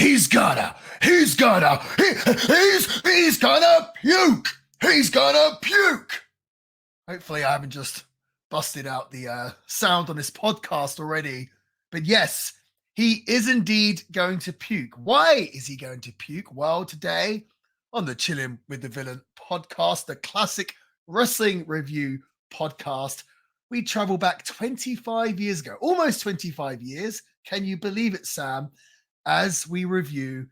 he's gonna puke. He's gonna puke. Hopefully I haven't just busted out the sound on this podcast already. But yes, he is indeed going to puke. Why is he going to puke? Well, today on the Chilling with the Villain podcast, the classic wrestling review podcast, we travel back 25 years ago, almost 25 years. Can you believe it, Sam? As we review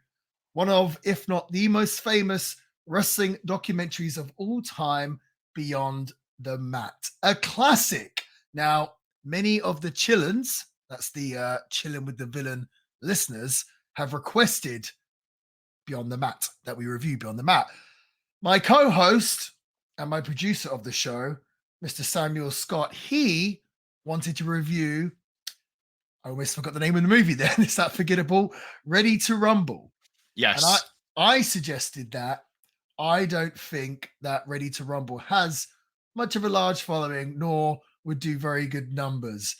one of, if not the most famous wrestling documentaries of all time, Beyond the Mat, a classic. Now, many of the Chillins, that's the Chilling with the Villain listeners, have requested Beyond the Mat, that we review Beyond the Mat. My co-host and my producer of the show, Mr. Samuel Scott, he wanted to review, I almost forgot the name of the movie then, is that forgettable? Ready to Rumble. Yes. And I suggested that I don't think that Ready to Rumble has much of a large following, nor would do very good numbers.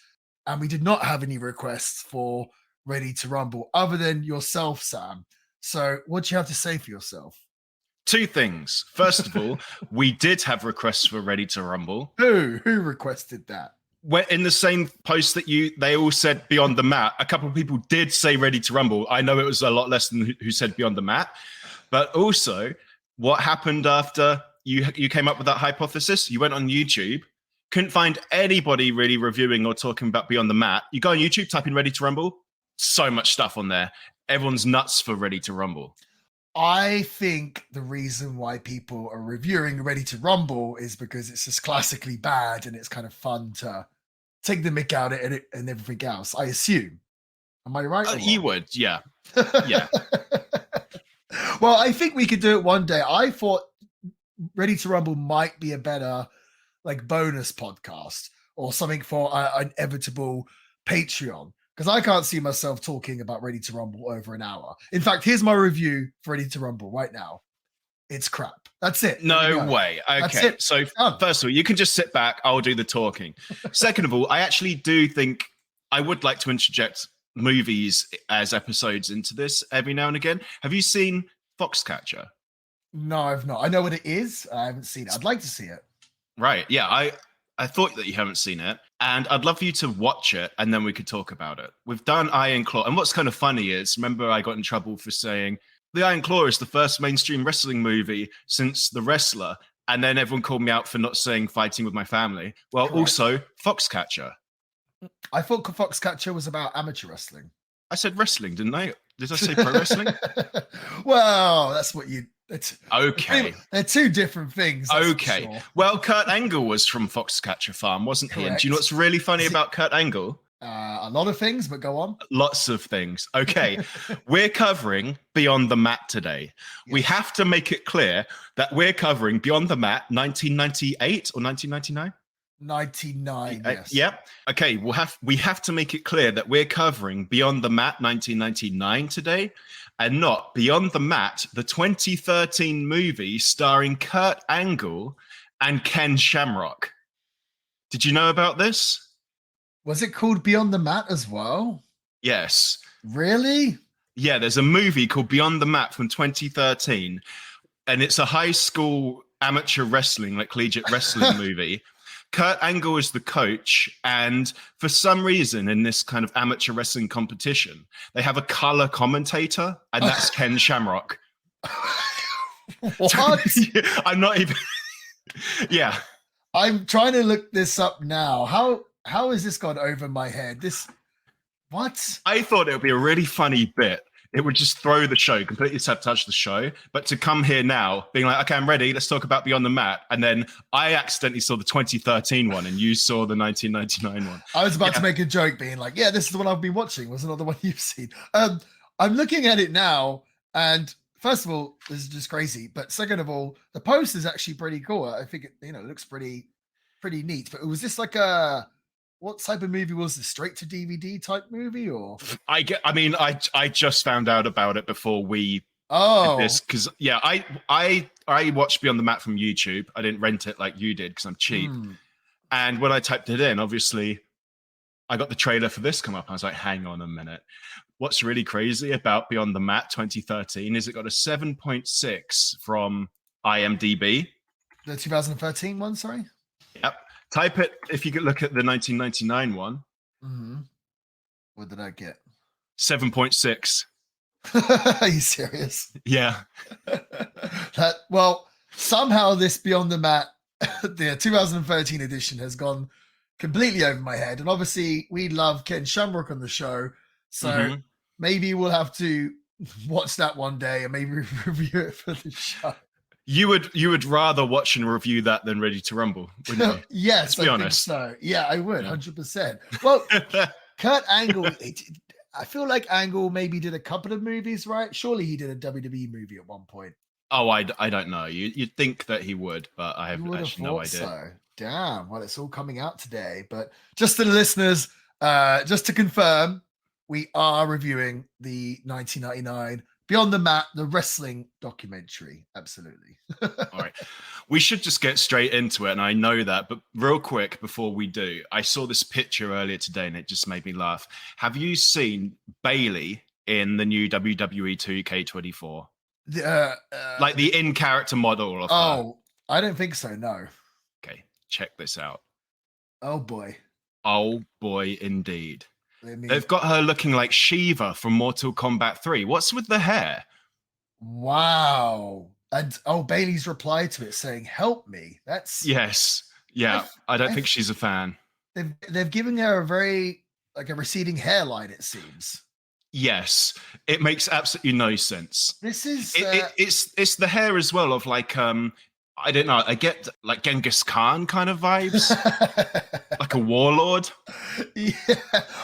And we did not have any requests for Ready to Rumble other than yourself, Sam. So what do you have to say for yourself? Two things. First of all, we did have requests for Ready to Rumble. Who requested that? In the same post that they all said Beyond the Mat, a couple of people did say Ready to Rumble. I know it was a lot less than who said Beyond the Mat, but also what happened after you came up with that hypothesis? You went on YouTube, couldn't find anybody really reviewing or talking about Beyond the Mat. You go on YouTube, type in Ready to Rumble, so much stuff on there. Everyone's nuts for Ready to Rumble. I think the reason why people are reviewing Ready to Rumble is because it's just classically bad and it's kind of fun to take the mick out of it and everything else, I assume. Am I right? You would, yeah. Yeah. Well, I think we could do it one day. I thought Ready to Rumble might be a better like bonus podcast or something for an inevitable Patreon. Because I can't see myself talking about Ready to Rumble over an hour. In fact, here's my review for Ready to Rumble right now. It's crap. That's it. No way. Okay. So first of all, you can just sit back. I'll do the talking. Second of all, I actually do think I would like to interject movies as episodes into this every now and again. Have you seen Foxcatcher? No, I've not. I know what it is. I haven't seen it. I'd like to see it. Right. Yeah. I thought that you haven't seen it, and I'd love for you to watch it, and then we could talk about it. We've done Iron Claw, and what's kind of funny is, remember I got in trouble for saying The Iron Claw is the first mainstream wrestling movie since The Wrestler, and then everyone called me out for not saying Fighting with My Family. Well, correct. Also, Foxcatcher. I thought Foxcatcher was about amateur wrestling. I said wrestling, didn't I? Did I say pro wrestling? Well, that's what you... Okay. They're two different things. Okay. Sure. Well, Kurt Angle was from Foxcatcher Farm, wasn't he? Correct. And do you know what's really funny about Kurt Angle? A lot of things, but go on. Lots of things. Okay. We're covering Beyond the Mat today. Yes. We have to make it clear that we're covering Beyond the Mat 1998 or 1999? 99, yes. Yep. Okay, we have to make it clear that we're covering Beyond the Mat 1999 today, and not Beyond the Mat, the 2013 movie starring Kurt Angle and Ken Shamrock. Did you know about this? Was it called Beyond the Mat as well? Yes. Really? Yeah, there's a movie called Beyond the Mat from 2013, and it's a high school amateur wrestling, like collegiate wrestling movie. Kurt Angle is the coach, and for some reason in this kind of amateur wrestling competition, they have a color commentator, and that's Ken Shamrock. What? I'm not even... Yeah. I'm trying to look this up now. How has this gone over my head? What? I thought it would be a really funny bit. It would just throw the show, completely sabotage the show. But to come here now, being like, okay, I'm ready, let's talk about Beyond the Mat. And then I accidentally saw the 2013 one and you saw the 1999 one. I was about to make a joke being like, yeah, this is the one I've been watching. Was it not the one you've seen? I'm looking at it now. And first of all, this is just crazy. But second of all, the post is actually pretty cool. I think it looks pretty neat. But was this like what type of movie was this? Straight to DVD type movie, or? I just found out about it before we did this, because I watched Beyond the Mat from YouTube. I didn't rent it like you did because I'm cheap. And when I typed it in, obviously I got the trailer for this come up. I was like, hang on a minute. What's really crazy about Beyond the Mat 2013 is it got a 7.6 from IMDb. The 2013 one, sorry? Yep. Type it, if you could look at the 1999 one. Mm-hmm. What did I get? 7.6. Are you serious? Yeah. Well, somehow this Beyond the Mat, the 2013 edition, has gone completely over my head. And obviously, we love Ken Shamrock on the show. So maybe we'll have to watch that one day and maybe review it for the show. You would rather watch and review that than Ready to Rumble, wouldn't you? Yes, Let's be honest. So. Yeah, I would, 100%. Well, Kurt Angle, I feel like Angle maybe did a couple of movies, right? Surely he did a WWE movie at one point. Oh, I don't know. You'd think that he would, but I have actually no idea. So. Damn, well, it's all coming out today. But just to the listeners, just to confirm, we are reviewing the 1999 Beyond the Mat, the wrestling documentary. Absolutely. All right. We should just get straight into it. And I know that, but real quick before we do, I saw this picture earlier today and it just made me laugh. Have you seen Bayley in the new WWE 2K24? Like the in-character model of her? I don't think so, no. Okay, check this out. Oh, boy. Oh, boy, indeed. They've got her looking like Shiva from Mortal Kombat 3. What's with the hair? Wow. And Bailey's replied to it saying, "Help me." That's yes. Yeah. I don't think she's a fan. They've given her a very a receding hairline, it seems. Yes. It makes absolutely no sense. This is it's the hair as well of like I don't know. I get like Genghis Khan kind of vibes, like a warlord. Yeah,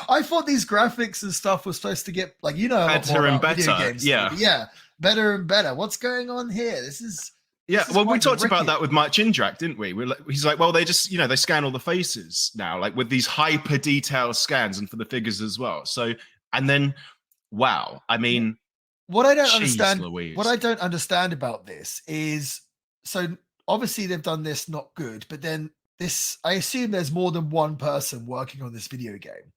I thought these graphics and stuff were supposed to get better and better. Games, yeah, better and better. What's going on here? This is we talked about that with Mark Jindrak, didn't we? He's like, well, they just they scan all the faces now, like with these hyper detailed scans, and for the figures as well. So and then, wow, I mean, what I don't understand about this is so. Obviously, they've done this not good, but then I assume there's more than one person working on this video game.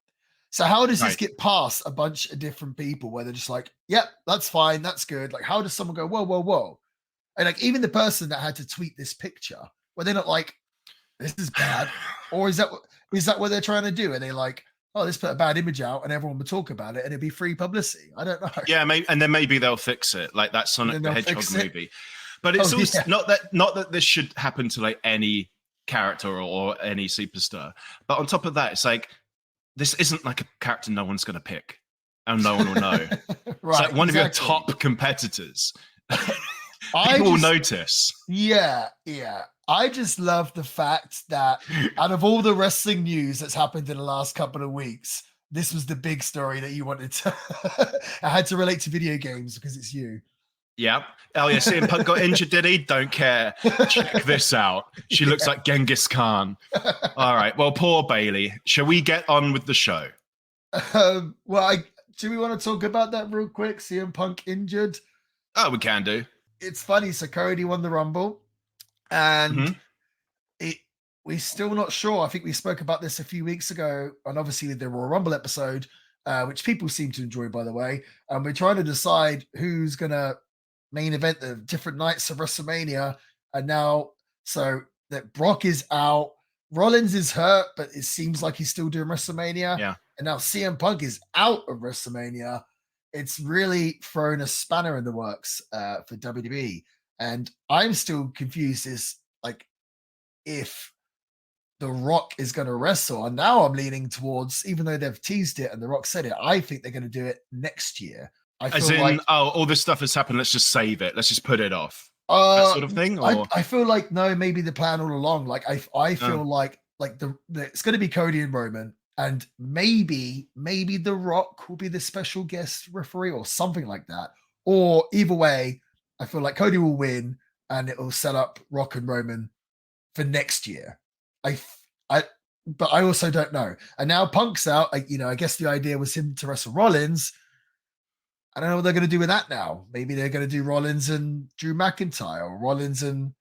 So how does this get past a bunch of different people where they're just like, yep, that's fine, that's good. Like, how does someone go, whoa, whoa, whoa? And like, even the person that had to tweet this picture, where they're not like, this is bad. Or is that what they're trying to do? Are they like, oh, let's put a bad image out and everyone will talk about it and it'd be free publicity? I don't know. Yeah, and then maybe they'll fix it, like that Sonic the Hedgehog movie. But it's also not that this should happen to like any character or any superstar. But on top of that, it's like this isn't like a character no one's going to pick and no one will know. It's like one of your top competitors. People will notice. Yeah. I just love the fact that out of all the wrestling news that's happened in the last couple of weeks, this was the big story that you wanted to. I had to relate to video games because it's you. Yeah. Oh, yeah. CM Punk got injured, did he? Don't care. Check this out. She looks like Genghis Khan. All right. Well, poor Bayley. Shall we get on with the show? Do we want to talk about that real quick? CM Punk injured? Oh, we can do. It's funny. So Cody won the Rumble, and we're still not sure. I think we spoke about this a few weeks ago, and obviously the Royal Rumble episode, which people seem to enjoy, by the way. And we're trying to decide who's going to main event the different nights of WrestleMania, and now so that Brock is out, Rollins is hurt, but it seems like he's still doing WrestleMania. Yeah, and now CM Punk is out of WrestleMania. It's really thrown a spanner in the works for WWE, and I'm still confused as like if The Rock is going to wrestle. And now I'm leaning towards, even though they've teased it and The Rock said it, I think they're going to do it next year. As in, all this stuff has happened, let's just save it. Let's just put it off. That sort of thing? Or? I feel like, no, maybe the plan all along. Like, I feel like it's going to be Cody and Roman, and maybe The Rock will be the special guest referee or something like that. Or either way, I feel like Cody will win and it will set up Rock and Roman for next year. But I also don't know. And now Punk's out. I guess the idea was him to wrestle Rollins. I don't know what they're going to do with that now. Maybe they're going to do Rollins and Drew McIntyre, or Rollins and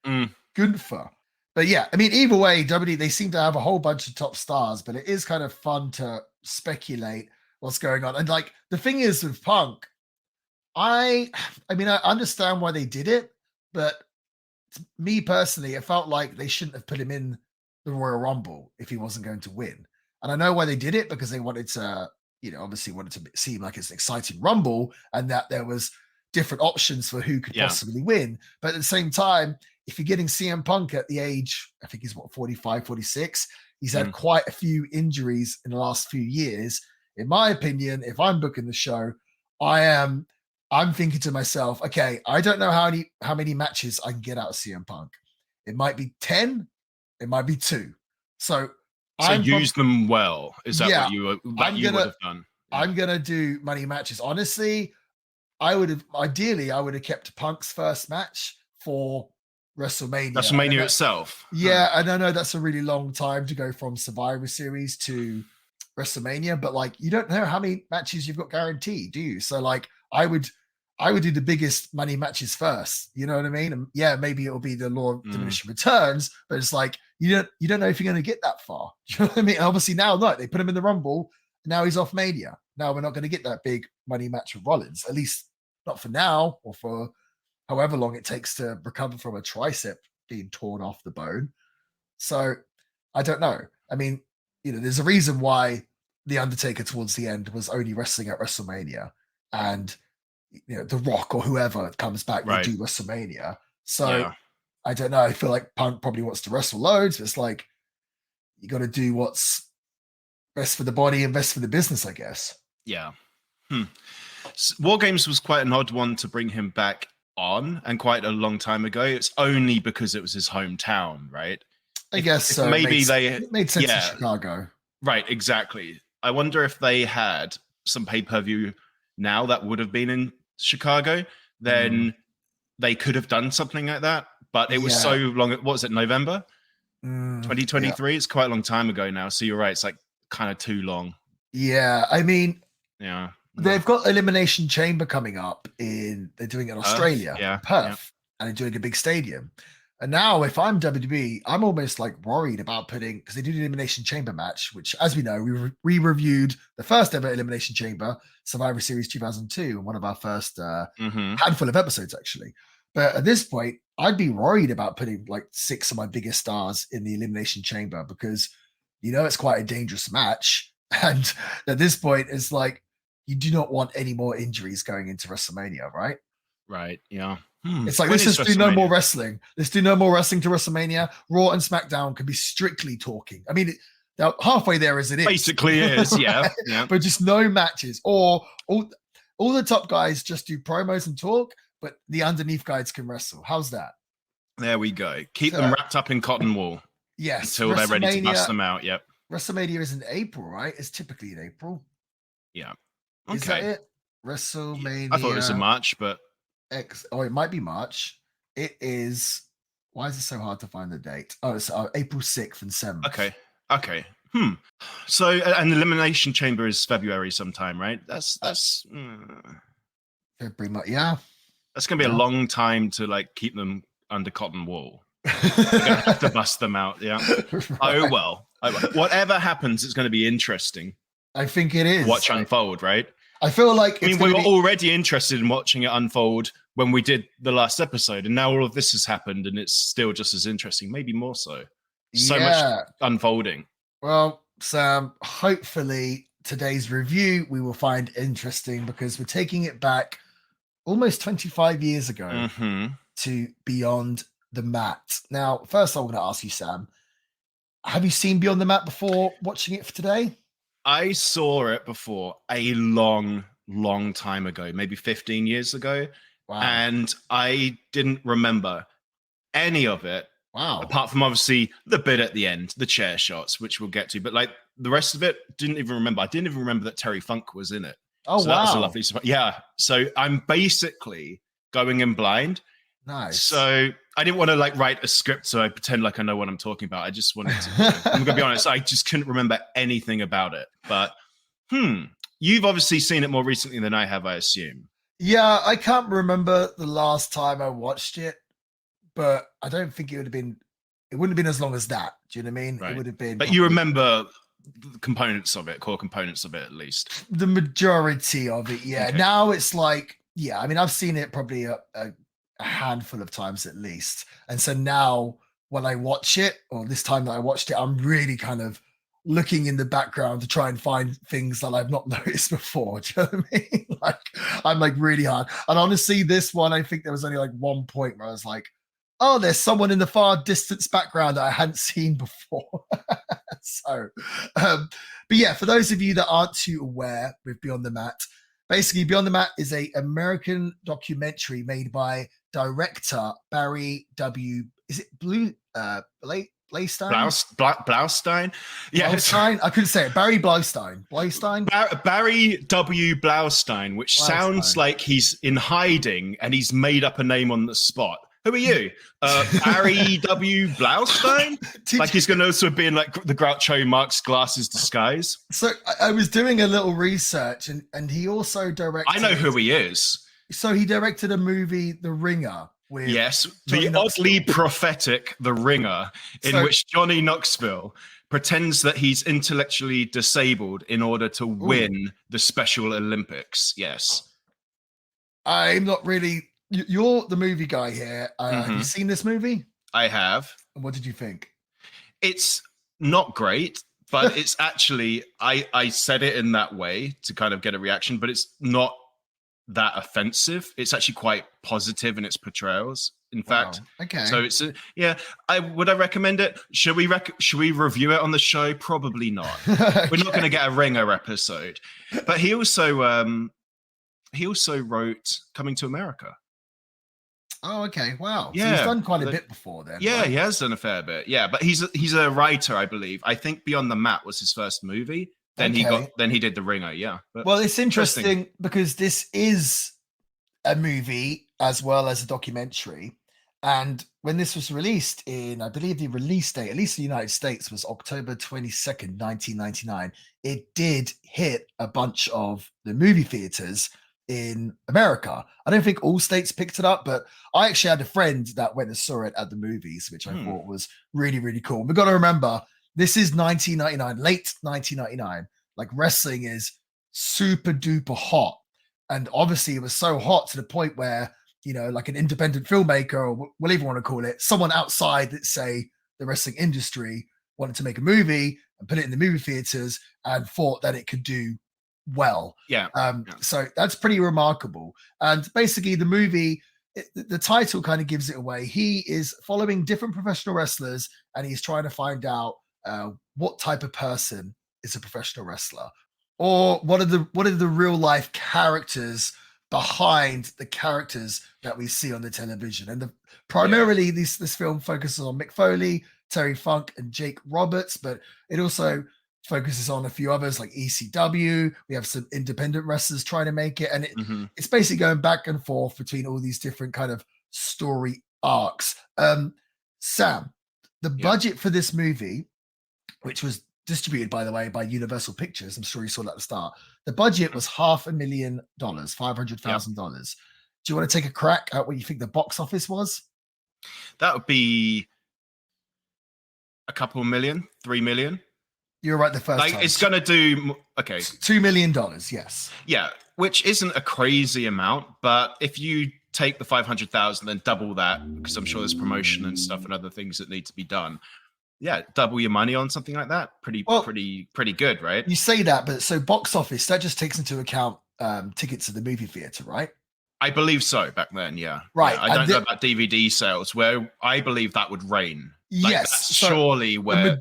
Gunther. But yeah, I mean, either way, WWE, they seem to have a whole bunch of top stars, but it is kind of fun to speculate what's going on. And like the thing is with Punk, I mean, I understand why they did it, but me personally, it felt like they shouldn't have put him in the Royal Rumble if he wasn't going to win. And I know why they did it, because they wanted to, obviously wanted to seem like it's an exciting Rumble and that there was different options for who could possibly win. But at the same time, if you're getting CM Punk at the age, I think he's 45, 46, he's had quite a few injuries in the last few years. In my opinion, if I'm booking the show, I'm thinking to myself, okay, I don't know how many matches I can get out of CM Punk. It might be 10, it might be 2. So use them well. Is that what you would have done? Yeah. I'm gonna do money matches. Honestly, I would have kept Punk's first match for WrestleMania. WrestleMania itself. Yeah, and I know that's a really long time to go from Survivor Series to WrestleMania, but like you don't know how many matches you've got guaranteed, do you? So like I would do the biggest money matches first. You know what I mean? And yeah, maybe it'll be the law of diminishing returns, but it's like you don't know if you're going to get that far. Do you know what I mean? Obviously now, not. They put him in the Rumble. Now he's off Mania. Now we're not going to get that big money match with Rollins, at least not for now, or for however long it takes to recover from a tricep being torn off the bone. So I don't know. I mean, there's a reason why The Undertaker towards the end was only wrestling at WrestleMania, and The Rock or whoever comes back will do WrestleMania. So I don't know. I feel like Punk probably wants to wrestle loads, but it's like you got to do what's best for the body and best for the business, I guess. Yeah. War Games was quite an odd one to bring him back on, and quite a long time ago. It's only because it was his hometown, right? I guess so. Maybe it made sense in Chicago. Right, exactly. I wonder if they had some pay-per-view now that would have been in Chicago, then they could have done something like that. But it was so long. What was it, November 2023? It's quite a long time ago now. So you're right. It's like kind of too long. Yeah. I mean, yeah. They've got Elimination Chamber coming up they're doing it in Australia, Perth, and they're doing a big stadium. And now if I'm WWE, I'm almost like worried about because they do the Elimination Chamber match, which as we know, we reviewed the first ever Elimination Chamber, Survivor Series 2002, in one of our first handful of episodes actually. But at this point, I'd be worried about putting like 6 of my biggest stars in the Elimination Chamber, because it's quite a dangerous match. And at this point, it's like, you do not want any more injuries going into WrestleMania, right? Right, yeah. It's like, let's just do no more wrestling. Let's do no more wrestling to WrestleMania. Raw and SmackDown can be strictly talking. I mean, they're halfway there as it is. Basically is, yeah. But just no matches. Or all the top guys just do promos and talk, but the underneath guys can wrestle. How's that? There we go. Keep them wrapped up in cotton wool. Yes. Until they're ready to bust them out, yep. WrestleMania is in April, right? It's typically in April. Yeah. Okay. Is that it? WrestleMania. I thought it was in March, but it might be March. It is. Why is it so hard to find the date? Oh, it's April 6th and 7th. Okay. So, and the Elimination Chamber is February sometime, right? That's February, yeah. That's gonna be a long time to like keep them under cotton wool. You're gonna have to bust them out, yeah. Right. Oh well. Whatever happens, it's gonna be interesting. I think it is. Watch unfold, right? I feel like we were already interested in watching it unfold when we did the last episode, and now all of this has happened, and it's still just as interesting, maybe more so. So much unfolding. Well, Sam, hopefully today's review we will find interesting, because we're taking it back almost 25 years ago to Beyond the Mat. Now, first I'm going to ask you, Sam, have you seen Beyond the Mat before watching it for today? I saw it before a long time ago, maybe 15 years ago. Wow. And I didn't remember any of it. Wow. Apart from obviously the bit at the end, the chair shots, which we'll get to. But like the rest of it, didn't even remember. I didn't even remember that Terry Funk was in it. Oh, so wow. That was a lovely surprise. Yeah. So I'm basically going in blind. Nice. So I didn't want to like write a script so I pretend like I know what I'm talking about. I just wanted to, I'm going to be honest, I just couldn't remember anything about it. But you've obviously seen it more recently than I have, I assume. Yeah, I can't remember the last time I watched it, but I don't think it would have been it wouldn't have been as long as that. Do you know what I mean? Right. It would have been. But you remember the components of it, core components of it, at least. The majority of it, yeah. Okay. Now it's like, yeah, I mean, I've seen it probably a handful of times at least. And so now when I watch it, or this time that I watched it, I'm really kind of looking in the background to try and find things that I've not noticed before. Do you know what I mean? Like, I'm like really hard. And honestly, this one, I think there was only like one point where I was like, oh, there's someone in the far distance background that I hadn't seen before. So, but yeah, for those of you that aren't too aware with Beyond the Mat, basically Beyond the Mat is a American documentary made by director Barry W. Is it Blaustein? Blaustein? Yeah. Blaustein? I couldn't say it. Barry Blaustein. Barry W. Blaustein, which sounds like he's in hiding and he's made up a name on the spot. Who are you? Barry W. Blaustein? Like he's going to also be in like the Groucho Marx glasses disguise. So I was doing a little research and he also directed... I know who he is. So he directed a movie, The Ringer. With the oddly prophetic The Ringer, in which Johnny Knoxville pretends that he's intellectually disabled in order to win the Special Olympics. Yes. I'm not really... You're the movie guy here. Have you seen this movie? I have. And what did you think? It's not great, but it's actually, I said it in that way to kind of get a reaction, but it's not that offensive. It's actually quite positive in its portrayals, in fact. Okay. So it's, would I recommend it? Should we review it on the show? Probably not. Okay. We're not going to get a Ringer episode. But he also wrote Coming to America. Oh, okay. Wow. Yeah. So he's done quite a bit before then. Yeah, right? He has done a fair bit. Yeah, but he's a writer, I believe. I think Beyond the Mat was his first movie. Then he did The Ringer. Yeah. But well, it's interesting because this is a movie as well as a documentary. And when this was released in, I believe the release date, at least in the United States, was October 22nd, 1999. It did hit a bunch of the movie theaters in America. I don't think all states picked it up, but I actually had a friend that went and saw it at the movies, which I thought was really, really cool. We've got to remember, this is 1999, late 1999. Like wrestling is super duper hot. And obviously it was so hot to the point where, you know, like an independent filmmaker, or whatever you want to call it, someone outside, let's say the wrestling industry, wanted to make a movie and put it in the movie theaters and thought that it could do well. So that's pretty remarkable. And basically the movie, the title kind of gives it away. He is following different professional wrestlers and he's trying to find out what type of person is a professional wrestler, or what are the real life characters behind the characters that we see on the television. And primarily this film focuses on Mick Foley, Terry Funk, and Jake Roberts, but it also focuses on a few others like ECW. We have some independent wrestlers trying to make it. And it's basically going back and forth between all these different kind of story arcs. Sam, the budget for this movie, which was distributed, by the way, by Universal Pictures, I'm sure you saw that at the start, the budget was $500,000, $500,000. Do you want to take a crack at what you think the box office was? That would be a couple million, 3 million. You're right the first time. It's going to do, okay. $2 million, yes. Yeah, which isn't a crazy amount, but if you take the 500,000 and double that, because I'm sure there's promotion and stuff and other things that need to be done, yeah, double your money on something like that. Pretty good, right? You say that, but so box office, that just takes into account tickets to the movie theater, right? I believe so back then, yeah. Right. Yeah, I don't know about DVD sales, where I believe that would reign. Like, yes. That's surely where,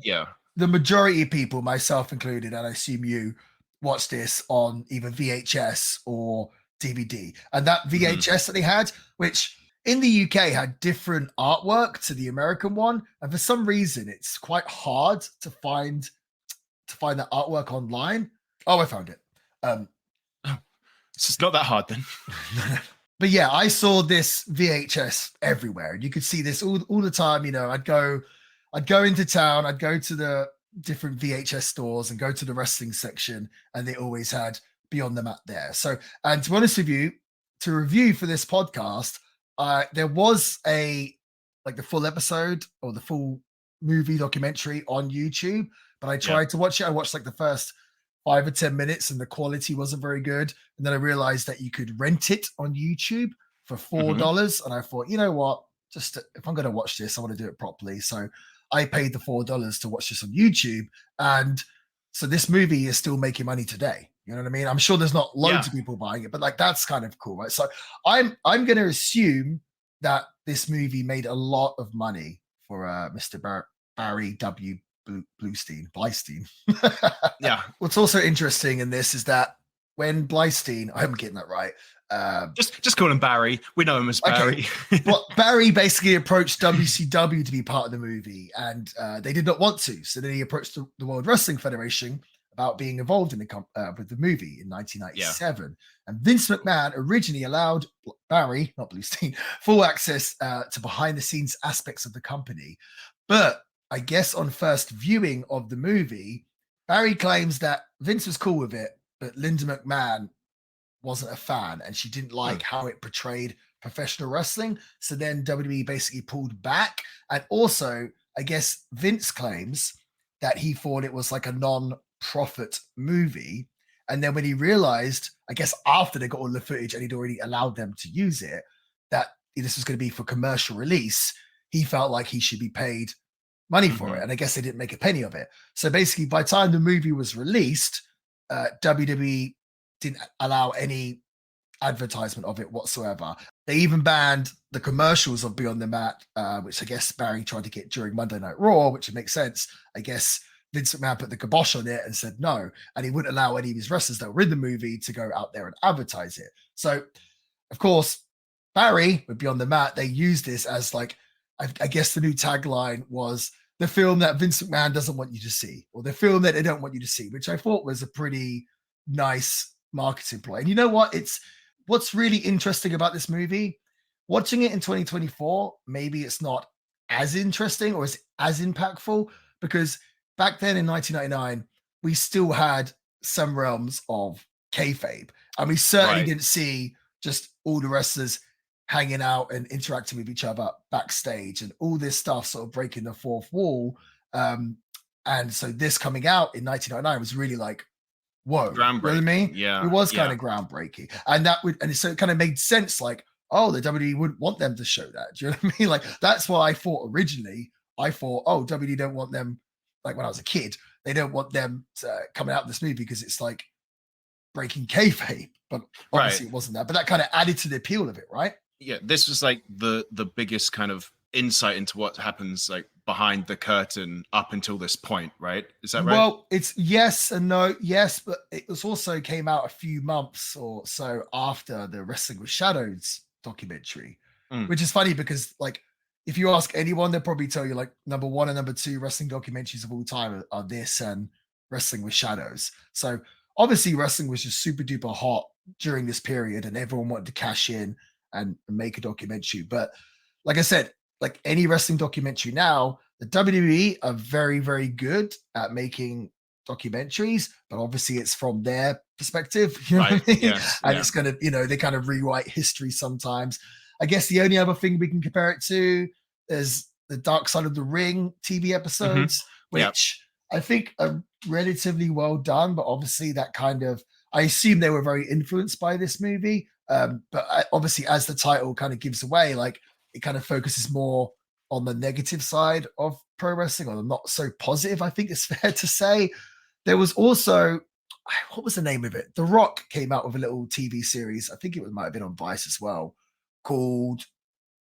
the majority of people, myself included, and I assume you, watch this on either VHS or DVD. And that VHS that they had, which in the UK had different artwork to the American one, and for some reason it's quite hard to find that artwork online. Oh, I found it. It's not that hard then. But yeah, I saw this VHS everywhere, and you could see this all the time. You know, I'd go into town, I'd go to the different VHS stores and go to the wrestling section, and they always had Beyond the Mat there. So, and to be honest with you, to review for this podcast, there was the full episode or the full movie documentary on YouTube, but I tried to watch it. I watched like the first 5 or 10 minutes and the quality wasn't very good. And then I realized that you could rent it on YouTube for $4. And I thought, you know what? Just if I'm going to watch this, I want to do it properly. So I paid the $4 to watch this on YouTube. And so this movie is still making money today. You know what I mean? I'm sure there's not loads of people buying it, but like that's kind of cool, right? So I'm going to assume that this movie made a lot of money for Mr. Barry W. Bleistein. Yeah. What's also interesting in this is that when Bleistein, I'm getting that right. Just call him Barry. We know him as Barry. Okay. Well, Barry basically approached WCW to be part of the movie, and they did not want to. So then he approached the World Wrestling Federation about being involved in with the movie in 1997. Yeah. And Vince McMahon originally allowed Barry, not Bluestein, full access to behind-the-scenes aspects of the company. But I guess on first viewing of the movie, Barry claims that Vince was cool with it, but Linda McMahon wasn't a fan, and she didn't like how it portrayed professional wrestling. So then WWE basically pulled back. And also, I guess Vince claims that he thought it was like a non-profit movie. And then when he realized, I guess after they got all the footage and he'd already allowed them to use it, that this was going to be for commercial release, he felt like he should be paid money for it. And I guess they didn't make a penny of it. So basically, by the time the movie was released, WWE didn't allow any advertisement of it whatsoever. They even banned the commercials of Beyond the Mat, which I guess Barry tried to get during Monday Night Raw, which makes sense. I guess Vince McMahon put the kibosh on it and said no, and he wouldn't allow any of his wrestlers that were in the movie to go out there and advertise it. So, of course, Barry with Beyond the Mat, they used this as like, I guess the new tagline was the film that Vince McMahon doesn't want you to see, or the film that they don't want you to see, which I thought was a pretty nice marketing play. And you know what? What's really interesting about this movie, watching it in 2024, maybe it's not as interesting or as impactful, because back then in 1999, we still had some realms of kayfabe, and we certainly didn't see just all the wrestlers hanging out and interacting with each other backstage and all this stuff sort of breaking the fourth wall. And so this coming out in 1999 was really like, whoa, you know what I mean? Yeah. It was kind of groundbreaking. And so it kind of made sense, like, oh, the WWE wouldn't want them to show that. Do you know what I mean? Like, that's why I thought originally, oh, WWE don't want them, like when I was a kid, they don't want them to coming out in this movie because it's like breaking kayfabe. But obviously it wasn't that. But that kind of added to the appeal of it, right? Yeah, this was like the biggest kind of insight into what happens like behind the curtain up until this point, right? Is that right? Well, it's yes and no. Yes, but it was also came out a few months or so after the Wrestling with Shadows documentary, which is funny because like if you ask anyone, they'll probably tell you like number 1 and number 2 wrestling documentaries of all time are this and Wrestling with Shadows. So obviously wrestling was just super duper hot during this period and everyone wanted to cash in and make a documentary. But like I said, like any wrestling documentary now, the WWE are very, very good at making documentaries, but obviously it's from their perspective, you know what I mean? Yes, and it's kind of, they kind of rewrite history sometimes. I guess the only other thing we can compare it to is the Dark Side of the Ring TV episodes, which I think are relatively well done, but obviously that kind of, I assume they were very influenced by this movie. But obviously as the title kind of gives away, like it kind of focuses more on the negative side of pro wrestling, or the not so positive, I think it's fair to say. There was also, what was the name of it? The Rock came out with a little TV series. I think it might have been on Vice as well, called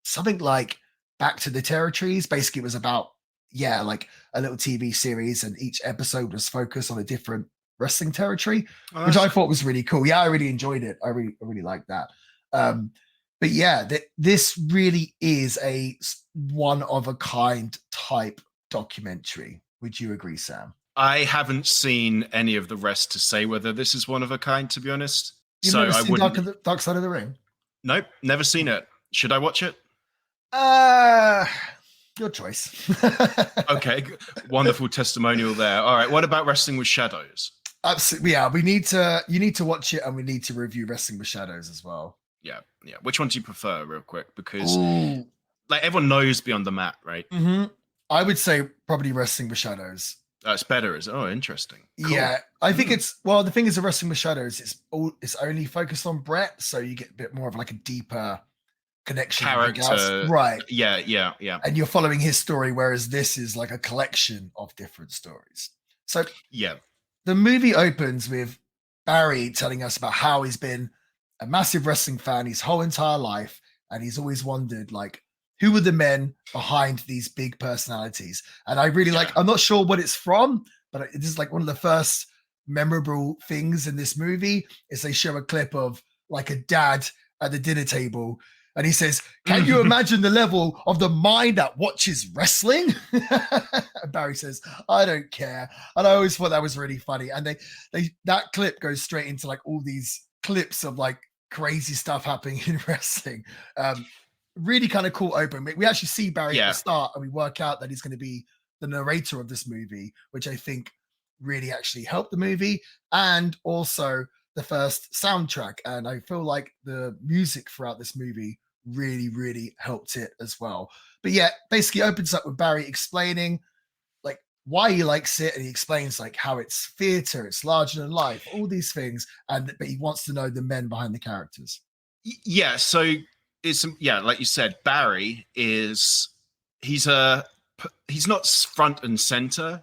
something like Back to the Territories. Basically, it was about, like a little TV series, and each episode was focused on a different wrestling territory, which I thought was really cool. Yeah, I really enjoyed it. I really liked that. But yeah, this really is a one-of-a-kind type documentary. Would you agree, Sam? I haven't seen any of the rest to say whether this is one of a kind, to be honest. You've never seen Dark Side of the Ring? Nope, never seen it. Should I watch it? Your choice. Okay, wonderful testimonial there. All right, what about Wrestling with Shadows? Absolutely, yeah. You need to watch it, and we need to review Wrestling with Shadows as well. Yeah. Which one do you prefer, real quick? Because like everyone knows Beyond the Mat, right? Mm-hmm. I would say probably Wrestling with Shadows. That's better. Interesting. Cool. Yeah, I think it's the thing is, the Wrestling with Shadows, it's only focused on Brett, so you get a bit more of like a deeper connection Character. right? Yeah. And you're following his story, whereas this is like a collection of different stories. So yeah, the movie opens with Barry telling us about how he's been a massive wrestling fan his whole entire life, and he's always wondered, like, who were the men behind these big personalities? And I really like, I'm not sure what it's from, but it is like one of the first memorable things in this movie is they show a clip of like a dad at the dinner table, and he says, "Can you imagine the level of the mind that watches wrestling?" And Barry says, "I don't care." And I always thought that was really funny. And that clip goes straight into like all these clips of like crazy stuff happening in wrestling. Really kind of cool open. We actually see Barry at the start, and we work out that he's going to be the narrator of this movie, which I think really actually helped the movie, and also the first soundtrack. And I feel like the music throughout this movie really helped it as well. But yeah, basically opens up with Barry explaining like why he likes it, and he explains like how it's theater, it's larger than life, all these things, but he wants to know the men behind the characters. Yeah, so it's like you said, Barry he's not front and center.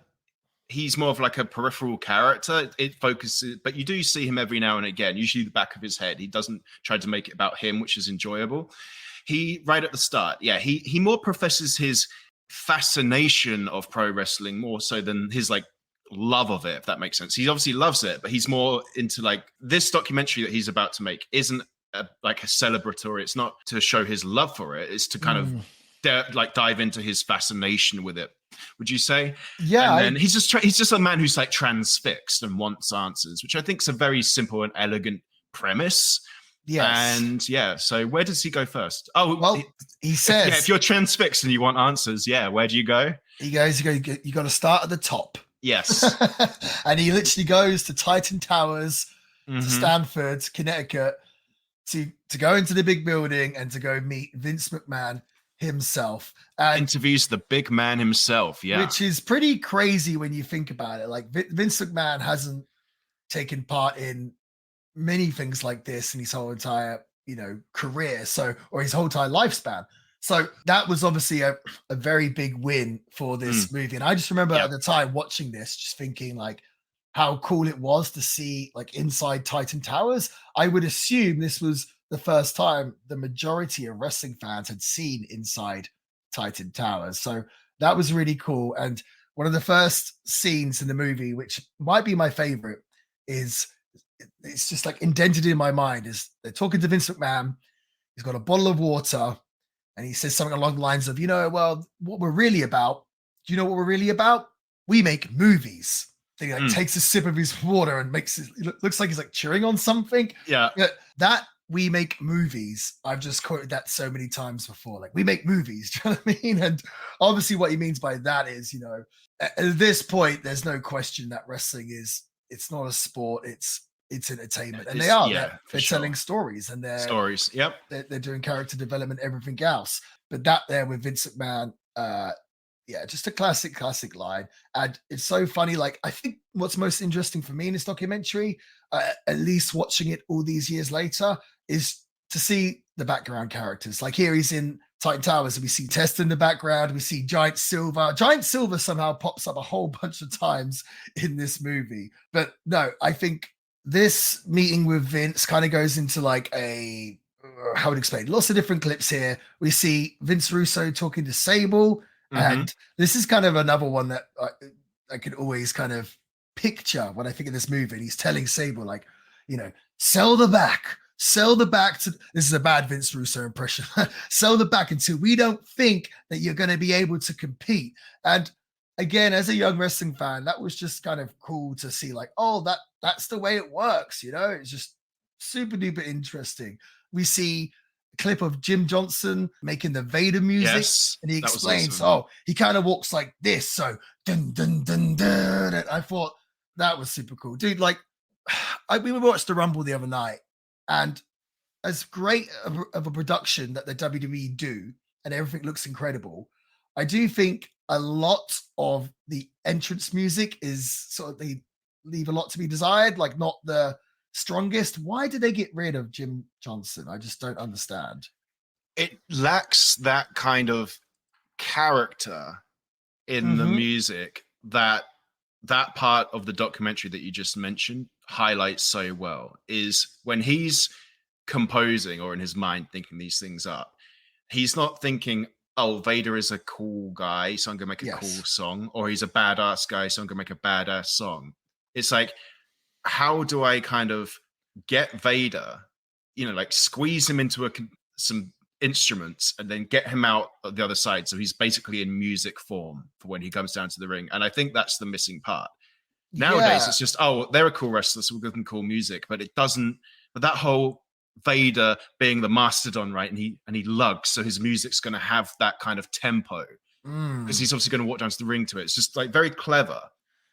He's more of like a peripheral character. It focuses, but you do see him every now and again, usually the back of his head. He doesn't try to make it about him, which is enjoyable. He, right at the start, he more professes his fascination of pro wrestling more so than his like love of it, if that makes sense. He obviously loves it, but he's more into like this documentary that he's about to make isn't like a celebratory. It's not to show his love for it. It's to kind of dive into his fascination with it. Would you say? Yeah. And then he's just a man who's like transfixed and wants answers, which I think is a very simple and elegant premise. Yes. And so where does he go first? Oh, well, he says, if you're transfixed and you want answers, where do you go? He goes, you got to start at the top. Yes. And he literally goes to Titan Towers, to Stanford, Connecticut, to go into the big building and to go meet Vince McMahon himself. And interviews the big man himself, which is pretty crazy when you think about it. Like Vince McMahon hasn't taken part in many things like this in his whole entire career, or his whole entire lifespan. So that was obviously a very big win for this movie. And I just remember at the time watching this, just thinking like how cool it was to see like inside Titan Towers. I would assume this was the first time the majority of wrestling fans had seen inside Titan Towers. So that was really cool. And one of the first scenes in the movie, which might be my favorite, is it's just like indented in my mind, is they're talking to Vince McMahon. He's got a bottle of water and he says something along the lines of, what we're really about. Do you know what we're really about? We make movies. He like takes a sip of his water and it looks like he's like chewing on something. Yeah. That we make movies. I've just quoted that so many times before. Like, we make movies. Do you know what I mean? And obviously what he means by that is, at this point, there's no question that wrestling it's not a sport. It's entertainment. And they're telling stories, and they're doing character development, everything else. But that there with Vince McMahon, just a classic line. And it's so funny. Like, I think what's most interesting for me in this documentary, at least watching it all these years later, is to see the background characters. Like here he's in Titan Towers and we see Testa in the background. We see Giant Silver. Giant Silver somehow pops up a whole bunch of times in this movie. But no, I think this meeting with Vince kind of goes into like how would I explain? Lots of different clips here. We see Vince Russo talking to Sable. And this is kind of another one that I could always kind of picture when I think of this movie. And he's telling Sable, like, sell the back to, this is a bad Vince Russo impression, sell the back until we don't think that you're going to be able to compete. And again, as a young wrestling fan, that was just kind of cool to see, like, oh, that's the way it works. It's just super duper interesting. We see clip of Jim Johnson making the Vader music, and he explains, awesome. He kind of walks like this, so dun dun dun dun. And I thought that was super cool, dude. Like, we watched the Rumble the other night, and as great of a production that the WWE do, and everything looks incredible, I do think a lot of the entrance music is sort of, they leave a lot to be desired, like not the strongest. Why did they get rid of Jim Johnson? I just don't understand. It lacks that kind of character in the music that part of the documentary that you just mentioned highlights so well. Is when he's composing or in his mind thinking these things up, he's not thinking, oh, Vader is a cool guy, so I'm gonna make a cool song, or he's a badass guy, so I'm gonna make a badass song. It's like, how do I kind of get Vader, like squeeze him into some instruments and then get him out of the other side, so he's basically in music form for when he comes down to the ring. And I think that's the missing part. Nowadays, it's just, oh, they're a cool wrestler, so we'll give them cool music, but it doesn't. But that whole Vader being the mastodon, right? And he lugs, so his music's going to have that kind of tempo because he's obviously going to walk down to the ring to it. It's just like very clever.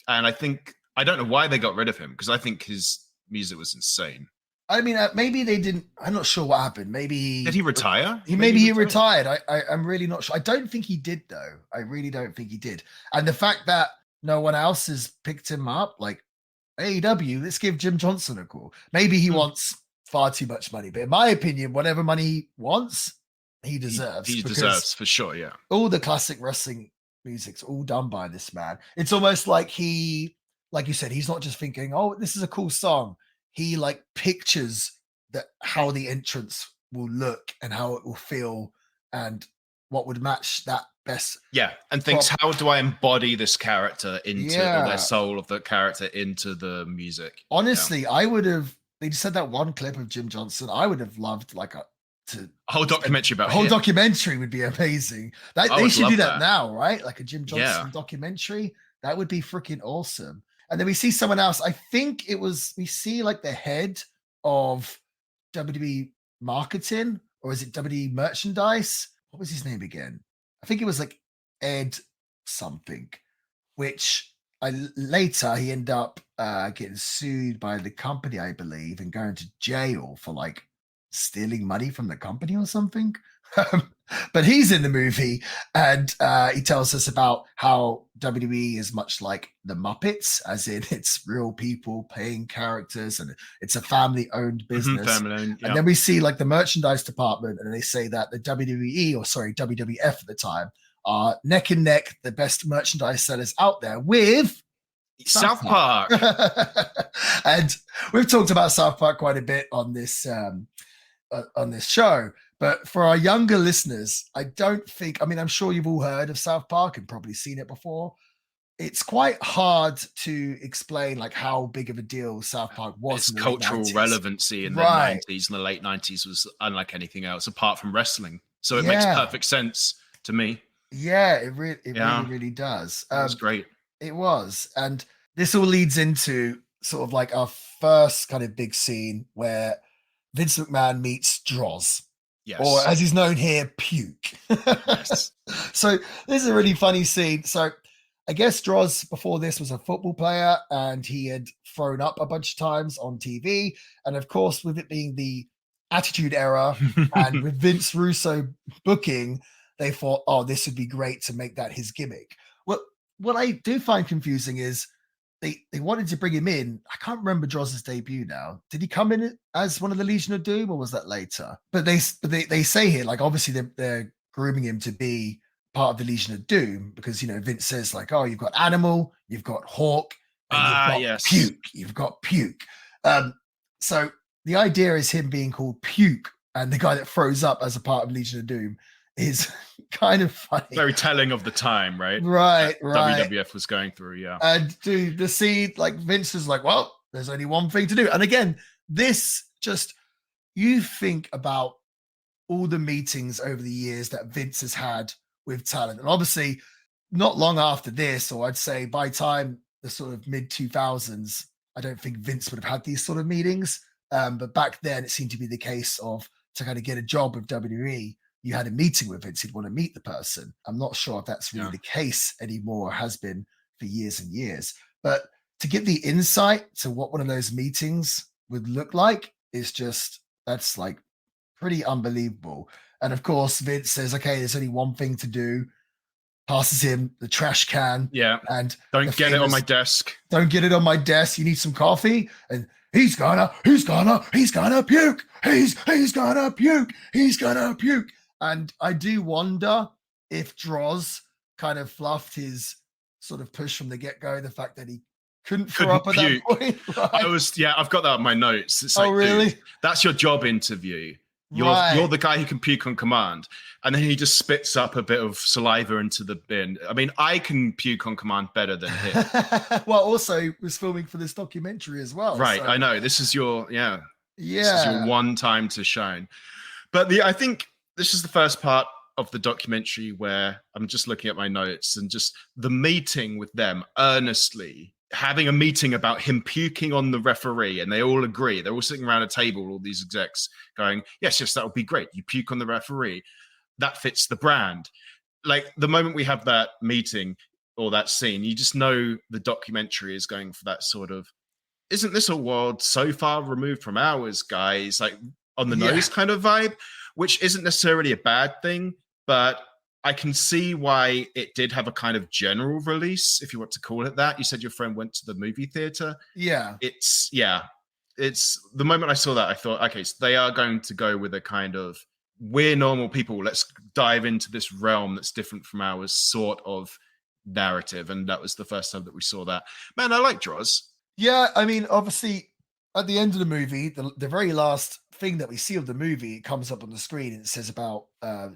And I don't know why they got rid of him, because I think his music was insane. I mean, maybe they didn't. I'm not sure what happened. Maybe did he retire? Maybe he retired. I'm really not sure. I don't think he did, though. I really don't think he did. And the fact that no one else has picked him up, like AEW, let's give Jim Johnson a call. Maybe he wants far too much money, but in my opinion, whatever money he wants, he deserves. He deserves for sure. Yeah. All the classic wrestling music's all done by this man. It's almost like like you said, he's not just thinking, oh, this is a cool song. He like pictures how the entrance will look and how it will feel and what would match that best. Yeah, and thinks, how do I embody this character into or their soul of the character into the music? Honestly, I would have. They just said that one clip of Jim Johnson. I would have loved a whole documentary about him. Documentary would be amazing. They should do that now, right? Like a Jim Johnson documentary. That would be freaking awesome. And then we see someone else. I think we see like the head of WWE marketing, or is it WWE merchandise? What was his name again? I think it was like Ed something, which later he ended up getting sued by the company, I believe, and going to jail for like stealing money from the company or something. But he's in the movie, and he tells us about how WWE is much like the Muppets, as in it's real people playing characters, and it's a family-owned business. Family-owned, And then we see like the merchandise department, and they say that the WWF at the time are neck and neck the best merchandise sellers out there with South Park. And we've talked about South Park quite a bit on this show. But for our younger listeners, I don't think, I'm sure you've all heard of South Park and probably seen it before. It's quite hard to explain like how big of a deal South Park was. Its cultural relevancy in the 90s and the late 90s was unlike anything else apart from wrestling. So it makes perfect sense to me. Yeah, it really does. It was great. It was. And this all leads into sort of like our first kind of big scene where Vince McMahon meets Droz. Yes. Or as he's known here, Puke. Yes. So this is a really funny scene. So I guess Droz before this was a football player, and he had thrown up a bunch of times on TV. And of course, with it being the Attitude Era and with Vince Russo booking, they thought, oh, this would be great to make that his gimmick. Well, what I do find confusing is they wanted to bring him in. I can't remember Droz's debut now. Did he come in as one of the Legion of Doom, or was that later? But they say here, like, obviously they're grooming him to be part of the Legion of Doom because, Vince says like, oh, you've got Animal, you've got Hawk, and you've got Puke. You've got Puke. So the idea is him being called Puke, and the guy that throws up as a part of Legion of Doom is kind of funny. Very telling of the time, right? Right. WWF was going through, yeah. And dude, the scene, like Vince is like, well, there's only one thing to do. And again, you think about all the meetings over the years that Vince has had with talent. And obviously, not long after this, or I'd say by time the sort of mid 2000s, I don't think Vince would have had these sort of meetings. But back then, it seemed to be the case of to kind of get a job with WWE, you had a meeting with Vince, you'd want to meet the person. I'm not sure if that's really the case anymore, has been for years and years. But to get the insight to what one of those meetings would look like is that's like pretty unbelievable. And of course, Vince says, okay, there's only one thing to do. passes him the trash can. Yeah. And Don't get it on my desk. Don't get it on my desk. You need some coffee. And he's gonna puke. He's gonna puke. He's gonna puke. And I do wonder if Droz kind of fluffed his sort of push from the get-go, the fact that he couldn't throw up at that point. Right? I've got that on my notes. It's like, really? Dude, that's your job interview. You're the guy who can puke on command. And then he just spits up a bit of saliva into the bin. I mean, I can puke on command better than him. Well, also he was filming for this documentary as well. Right, so. I know. This is your This is your one time to shine. But I think this is the first part of the documentary where I'm just looking at my notes and just the meeting with them earnestly, having a meeting about him puking on the referee, and they all agree. They're all sitting around a table, all these execs going, yes, that would be great. You puke on the referee. That fits the brand. Like the moment we have that meeting or that scene, you just know the documentary is going for that sort of, isn't this a world so far removed from ours, guys? Like on the nose kind of vibe, which isn't necessarily a bad thing, but I can see why it did have a kind of general release, if you want to call it that. You said your friend went to the movie theater. Yeah. It's the moment I saw that, I thought, okay, so they are going to go with a kind of, we're normal people. Let's dive into this realm that's different from ours sort of narrative. And that was the first time that we saw that. Man, I like Droz. Yeah, I mean, obviously, at the end of the movie, the very last thing that we see of the movie, it comes up on the screen and it says about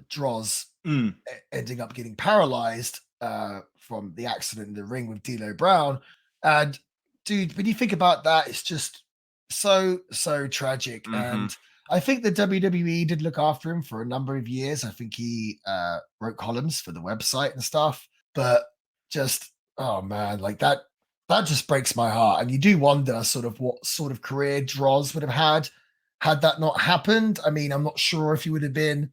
Droz ending up getting paralyzed from the accident in the ring with D'Lo Brown. And dude, when you think about that, it's just so tragic. Mm-hmm. And I think the WWE did look after him for a number of years. I think he wrote columns for the website and stuff. But just, oh man, like that just breaks my heart. And you do wonder sort of what sort of career Droz would have had that not happened. I mean, I'm not sure if he would have been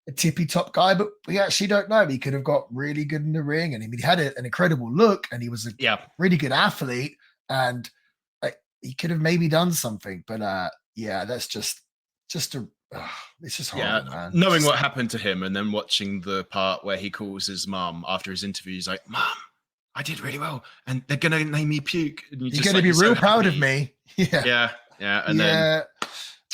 a tippy top guy, but we actually don't know. He could have got really good in the ring. And I mean, he had an incredible look and he was a really good athlete. And he could have maybe done something. But that's just it's just horrible, man. Knowing what happened to him and then watching the part where he calls his mom after his interview, he's like, Mom, I did really well, and they're gonna name me Puke. And you're gonna be real proud of me. Yeah. And then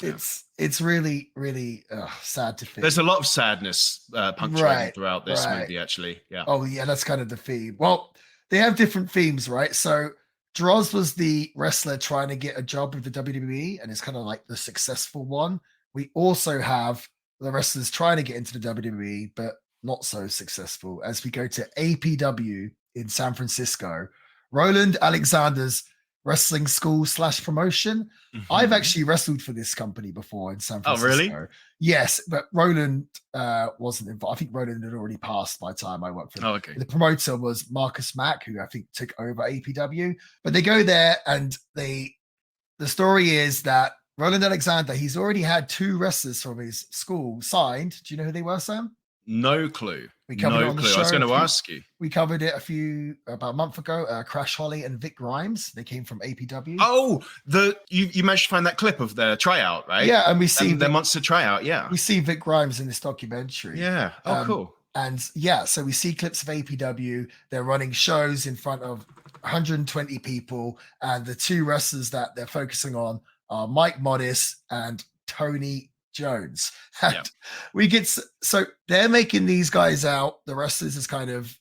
it's really, really sad to think. There's a lot of sadness punctuating throughout this movie, actually. Yeah. Oh yeah, that's kind of the theme. Well, they have different themes, right? So Droz was the wrestler trying to get a job with the WWE, and it's kind of like the successful one. We also have the wrestlers trying to get into the WWE, but not so successful. As we go to APW in San Francisco, Roland Alexander's wrestling school / promotion. Mm-hmm. I've actually wrestled for this company before in San Francisco. Oh, really? Yes, but Roland wasn't involved. I think Roland had already passed by the time I worked for him. Oh, okay. The promoter was Marcus Mack, who I think took over APW. But they go there and the story is that Roland Alexander, he's already had 2 wrestlers from his school signed. Do you know who they were, Sam? No clue. We covered it on the show. I was going to ask you. We covered it about a month ago. Crash Holly and Vic Grimes. They came from APW. Oh, you managed to find that clip of their tryout, right? Yeah, and we see their monster tryout. Yeah, we see Vic Grimes in this documentary. Yeah. Oh, cool. And so we see clips of APW. They're running shows in front of 120 people, and the 2 wrestlers that they're focusing on are Mike Modest and Tony Jones. And we get so they're making these guys out, the wrestlers, as kind of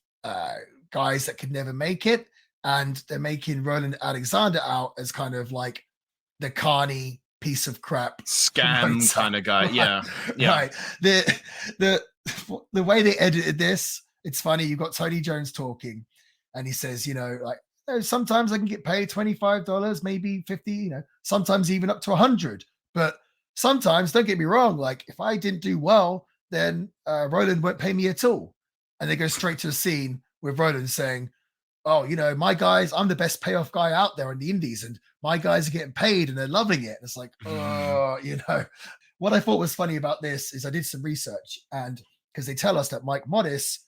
guys that could never make it, and they're making Roland Alexander out as kind of like the carny piece of crap scam kind of guy. Right. Right. The way they edited this, it's funny. You've got Tony Jones talking, and he says, sometimes I can get paid $25, maybe 50, sometimes even up to 100, but sometimes, don't get me wrong, like if I didn't do well, then Roland won't pay me at all. And they go straight to a scene with Roland saying, oh, my guys, I'm the best payoff guy out there in the indies, and my guys are getting paid and they're loving it. And it's like, what I thought was funny about this is I did some research, and because they tell us that Mike Modest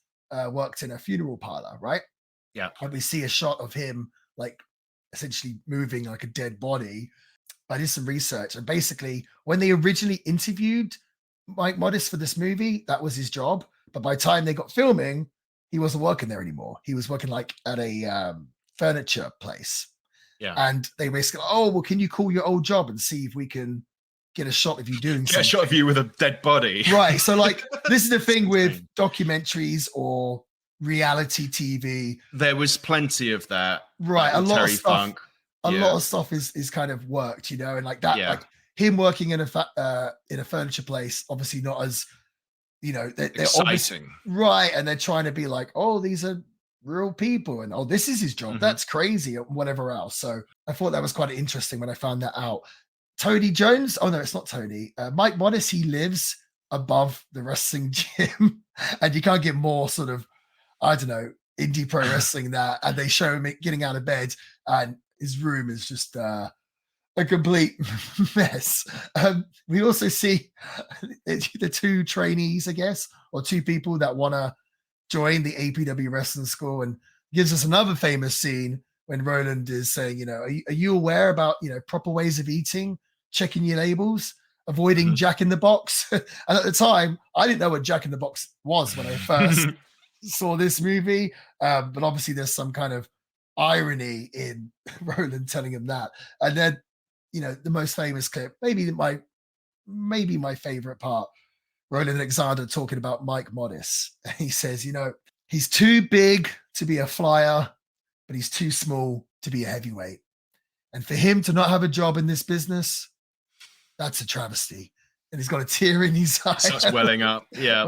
worked in a funeral parlor, right? Yeah. And we see a shot of him like essentially moving like a dead body. I did some research, and basically when they originally interviewed Mike Modest for this movie, that was his job. But by the time they got filming, he wasn't working there anymore. He was working like at a furniture place. Yeah. And they basically, oh, well, can you call your old job and see if we can get a shot of you doing Get something? a shot of you with a dead body. Right. So like this is the thing with documentaries or reality TV. There was plenty of that. Right. Like a lot Terry of stuff. Funk. A lot of stuff is kind of worked, you know, and like that, Yeah. like him working in a furniture place, obviously not as, you know, they're exciting. Right. And they're trying to be like, oh, these are real people, and oh, this is his job. That's crazy, or whatever else. So I thought that was quite interesting when I found that out. Tony Jones, oh no, it's not Tony. Mike Modest, he lives above the wrestling gym, and you can't get more sort of, I don't know, indie pro wrestling than that. And they show him getting out of bed, and his room is just a complete mess. We also see the two trainees, I guess, or two people that want to join the APW wrestling school, and gives us another famous scene when Roland is saying, you know, are you aware about, you know, proper ways of eating, checking your labels, avoiding Jack in the Box? And at the time, I didn't know what Jack in the Box was when I first saw this movie. But obviously there's some kind of irony in Roland telling him that. And then, you know, the most famous clip, maybe my favorite part, Roland Alexander talking about Mike Modest. He says, you know, he's too big to be a flyer, but he's too small to be a heavyweight. And for him to not have a job in this business, that's a travesty. And he's got a tear in his eye. Starts welling up. Yeah.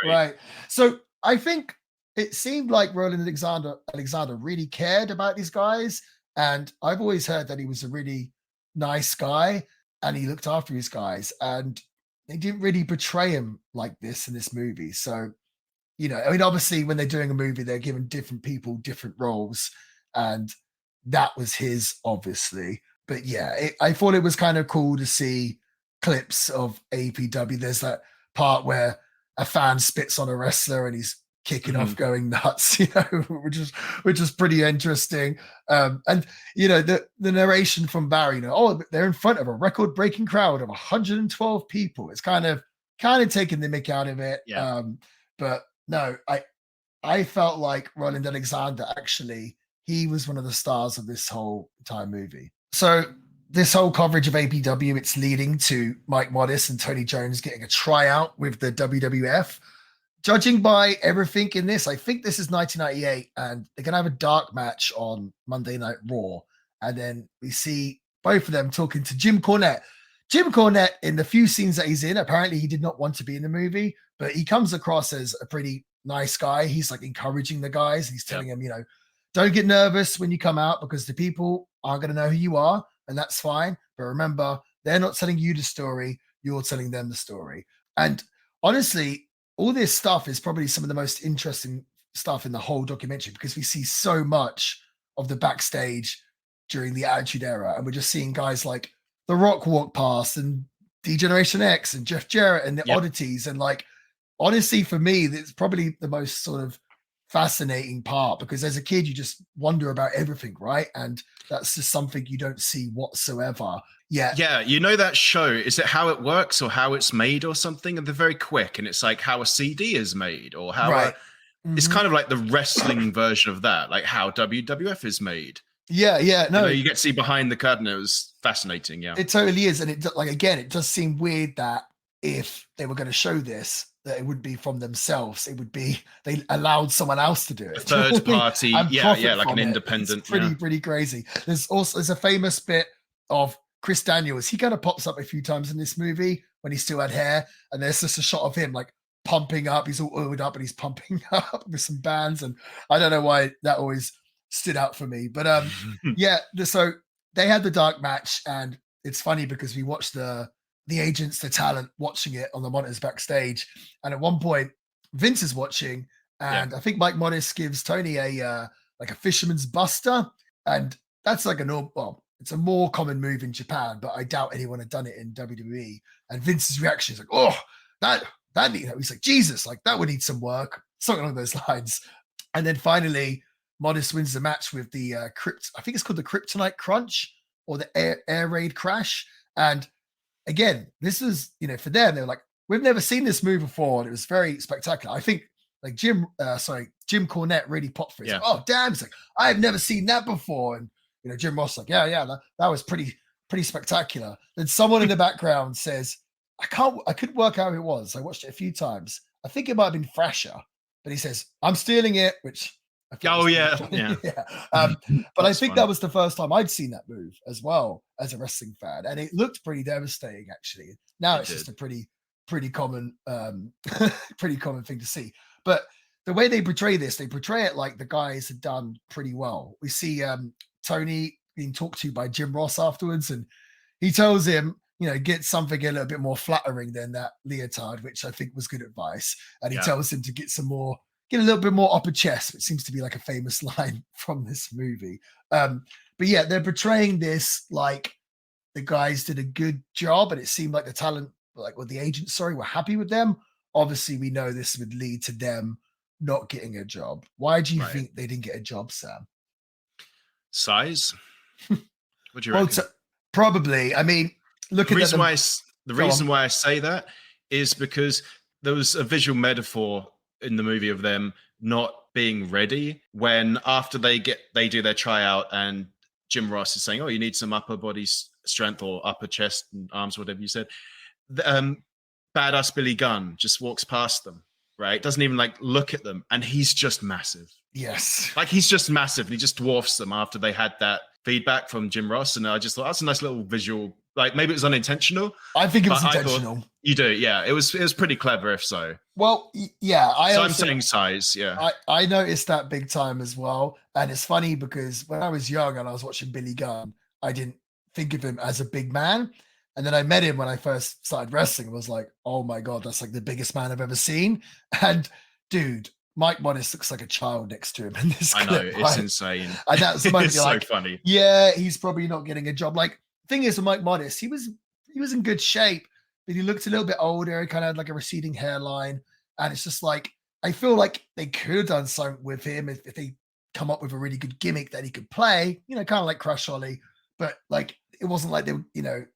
Right. So I think it seemed like Roland Alexander really cared about these guys. And I've always heard that he was a really nice guy and he looked after his guys. And they didn't really portray him like this in this movie. So, you know, I mean, obviously when they're doing a movie, they're giving different people different roles. And that was his, obviously. But yeah, I thought it was kind of cool to see clips of APW. There's that part where a fan spits on a wrestler and he's kicking off, going nuts, you know, which is pretty interesting. And you know, the narration from Barry, you know, oh, they're in front of a record-breaking crowd of 112 people. It's kind of taking the mick out of it. Yeah. But no, I felt like Roland Alexander, actually, he was one of the stars of this whole entire movie. So this whole coverage of APW, it's leading to Mike Modest and Tony Jones getting a tryout with the WWF. Judging by everything in this, I think this is 1998, and they're going to have a dark match on Monday Night Raw. And then we see both of them talking to Jim Cornette. Jim Cornette, in the few scenes that he's in, apparently he did not want to be in the movie, but he comes across as a pretty nice guy. He's like encouraging the guys. He's telling them, you know, don't get nervous when you come out because the people aren't going to know who you are, and that's fine. But remember, they're not telling you the story. You're telling them the story. And honestly, all this stuff is probably some of the most interesting stuff in the whole documentary because we see so much of the backstage during the Attitude Era. And we're just seeing guys like The Rock walk past and D-Generation X and Jeff Jarrett and the oddities. And like, honestly, for me, it's probably the most sort of fascinating part because as a kid, you just wonder about everything, right? And that's just something you don't see whatsoever. Yeah. You know that show, is it How It Works or How It's Made or something? And they're very quick and it's like how a CD is made or how it's kind of like the wrestling version of that, like how WWF is made. No, you know, you get to see behind the curtain. It was fascinating. Yeah, it totally is. And it, like, again, it does seem weird that if they were going to show this, that it would be from themselves. It would be, they allowed someone else to do it. A third party. Like an independent. It's pretty crazy. There's a famous bit of Chris Daniels. He kind of pops up a few times in this movie when he still had hair. And there's just a shot of him like pumping up. He's all oiled up and he's pumping up with some bands. And I don't know why that always stood out for me. But so they had the dark match. And it's funny because we watched the agents, the talent, watching it on the monitors backstage. And at one point, Vince is watching. And I think Mike Modest gives Tony a fisherman's buster. And that's like it's a more common move in Japan, but I doubt anyone had done it in WWE. And Vince's reaction is like, oh, that he's like, Jesus, like that would need some work, something along those lines. And then finally, Modest wins the match with the I think it's called the Kryptonite Crunch or the Air Raid Crash. And again, this is, you know, for them, they're like, we've never seen this move before. And it was very spectacular. I think like Jim Cornette really popped for it. He's Yeah. like, oh damn! He's like, I have never seen that before. And Jim Ross like, yeah, that was pretty spectacular. Then someone in the background says, I couldn't work out who it was. I watched it a few times. I think it might have been Thrasher, but he says, I'm stealing it, which yeah. But I think that was the first time I'd seen that move as well as a wrestling fan, and it looked pretty devastating actually. Now it's just a pretty common thing to see. But the way they portray it like the guys had done pretty well. We see Tony being talked to by Jim Ross afterwards, and he tells him, get something a little bit more flattering than that leotard, which I think was good advice. And he tells him to get a little bit more upper chest, which seems to be like a famous line from this movie. But yeah, they're portraying this like the guys did a good job, and it seemed like the agents, were happy with them. Obviously, we know this would lead to them not getting a job. Why do you think they didn't get a job, Sam? Size? What do you reckon? Probably. I mean, the reason why I say that is because there was a visual metaphor in the movie of them not being ready when after they do their tryout and Jim Ross is saying, oh, you need some upper body strength or upper chest and arms, whatever you said. Badass Billy Gunn just walks past them, right? Doesn't even look at them. And he's just massive. Yes. He's just massive. And he just dwarfs them after they had that feedback from Jim Ross. And I just thought that's a nice little visual. Maybe it was unintentional. I think it was intentional. You do, yeah. It was pretty clever, if so. Well, yeah. I'm saying size, yeah. I noticed that big time as well. And it's funny because when I was young and I was watching Billy Gunn, I didn't think of him as a big man. And then I met him when I first started wrestling and was like, oh my God, that's the biggest man I've ever seen. And dude, Mike Modest looks like a child next to him in this clip. I know, it's insane. And that's the moment it's so funny. Yeah, he's probably not getting a job. Thing is with Mike Modest, he was in good shape, but he looked a little bit older. He kind of had a receding hairline. And it's just I feel like they could have done something with him if they come up with a really good gimmick that he could play, kind of like Crush Holly. But it wasn't like they,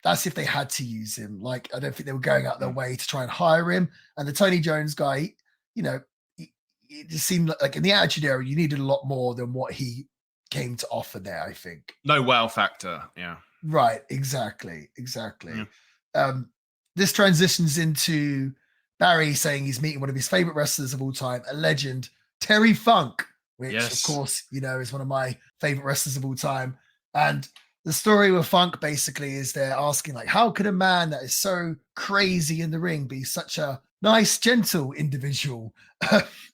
that's if they had to use him. I don't think they were going out their way to try and hire him. And the Tony Jones guy, it just seemed like in the Attitude Era, you needed a lot more than what he came to offer there, I think. No wow factor, yeah. Right, exactly. Yeah. This transitions into Barry saying he's meeting one of his favorite wrestlers of all time, a legend, Terry Funk, which of course, is one of my favorite wrestlers of all time. And the story with Funk basically is they're asking how could a man that is so crazy in the ring be such a nice, gentle individual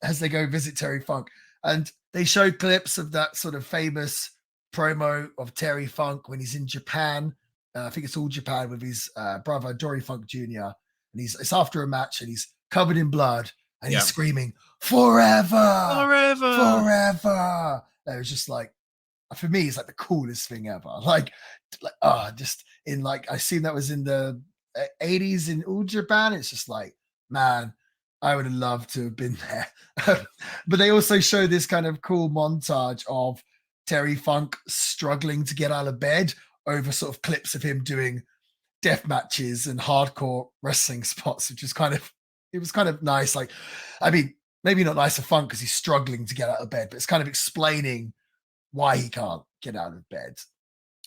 as they go visit Terry Funk. And they show clips of that sort of famous promo of Terry Funk when he's in Japan. I think it's all Japan with his brother, Dory Funk Jr. And it's after a match and he's covered in blood and he's screaming, forever, forever, forever. And it was just for me, it's the coolest thing ever. Just in I seen that was in the 80s in all Japan. It's just man, I would have loved to have been there. But they also show this kind of cool montage of Terry Funk struggling to get out of bed over sort of clips of him doing death matches and hardcore wrestling spots, which was kind of nice. I mean, maybe not nice for Funk because he's struggling to get out of bed, but it's kind of explaining why he can't get out of bed.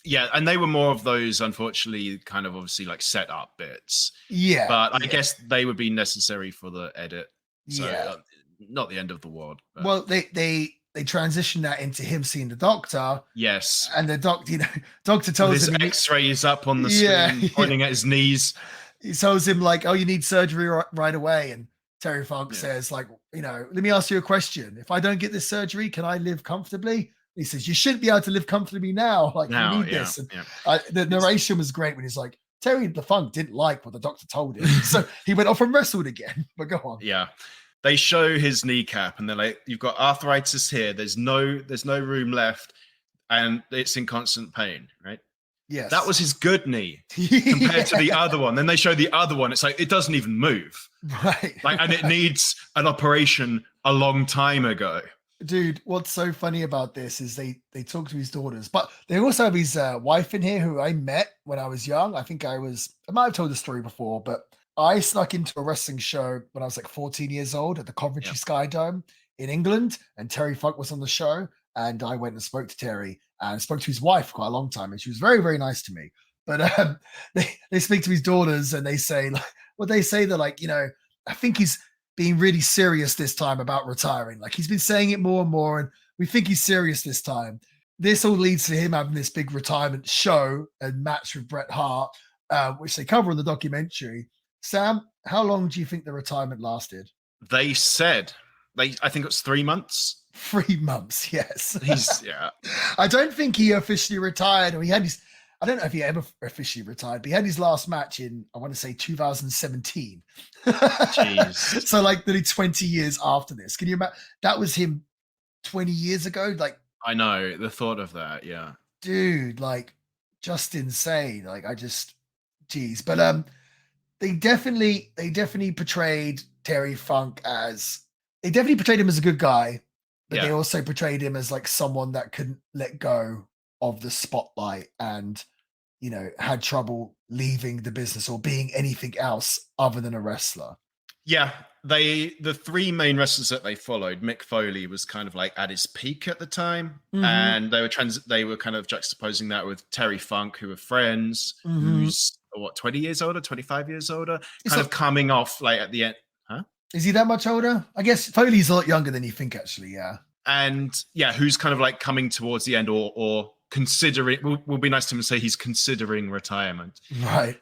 Yeah, and they were more of those, unfortunately, kind of obviously set up bits. Yeah. But I guess they would be necessary for the edit. So not the end of the world. But. Well, they transition that into him seeing the doctor. Yes. And the doctor tells him his X-rays up on the screen, pointing at his knees. He tells him oh, you need surgery right away. And Terry Funk says let me ask you a question. If I don't get this surgery, can I live comfortably? He says, you shouldn't be able to live comfortably now. You need this. And the narration was great when he's Terry the Funk didn't like what the doctor told him. So he went off and wrestled again. But go on. Yeah. They show his kneecap and they're you've got arthritis here. There's no room left and it's in constant pain, right? Yes. That was his good knee compared to the other one. Then they show the other one. It's it doesn't even move. Right. And it needs an operation a long time ago. Dude, what's so funny about this is they talk to his daughters, but they also have his wife in here who I met when I was young. I might have told the story before, but I snuck into a wrestling show when I was 14 years old at the Coventry Sky Dome in England, and Terry Funk was on the show, and I went and spoke to Terry and spoke to his wife for quite a long time, and she was very, very nice to me. But they speak to his daughters, and they say, like, what they say, they're like, I think he's being really serious this time about retiring. Like, he's been saying it more and more, and we think he's serious this time. This all leads to him having this big retirement show and match with Bret Hart, which they cover in the documentary. Sam, how long do you think the retirement lasted? They said, I think it was 3 months. 3 months, yes. Yeah. I don't think he officially retired, or he had his, I don't know if he ever officially retired, but he had his last match in, I want to say 2017. Jeez. So like nearly 20 years after this. Can you imagine? That was him 20 years ago. Like, I know the thought of that. Yeah. Dude, like, just insane. Like, geez. But they definitely portrayed Terry Funk as, they definitely portrayed him as a good guy, but they also portrayed him as like someone that couldn't let go of the spotlight and, had trouble leaving the business or being anything else other than a wrestler. Yeah. The three main wrestlers that they followed, Mick Foley was kind of like at his peak at the time. Mm-hmm. And they were kind of juxtaposing that with Terry Funk, who were friends, who's 20 years older, 25 years older, kind of coming off like at the end. Huh? Is he that much older? I guess Foley's a lot younger than you think, actually. Yeah. And who's kind of like coming towards the end or considering, will be nice to him to say he's considering retirement. Right.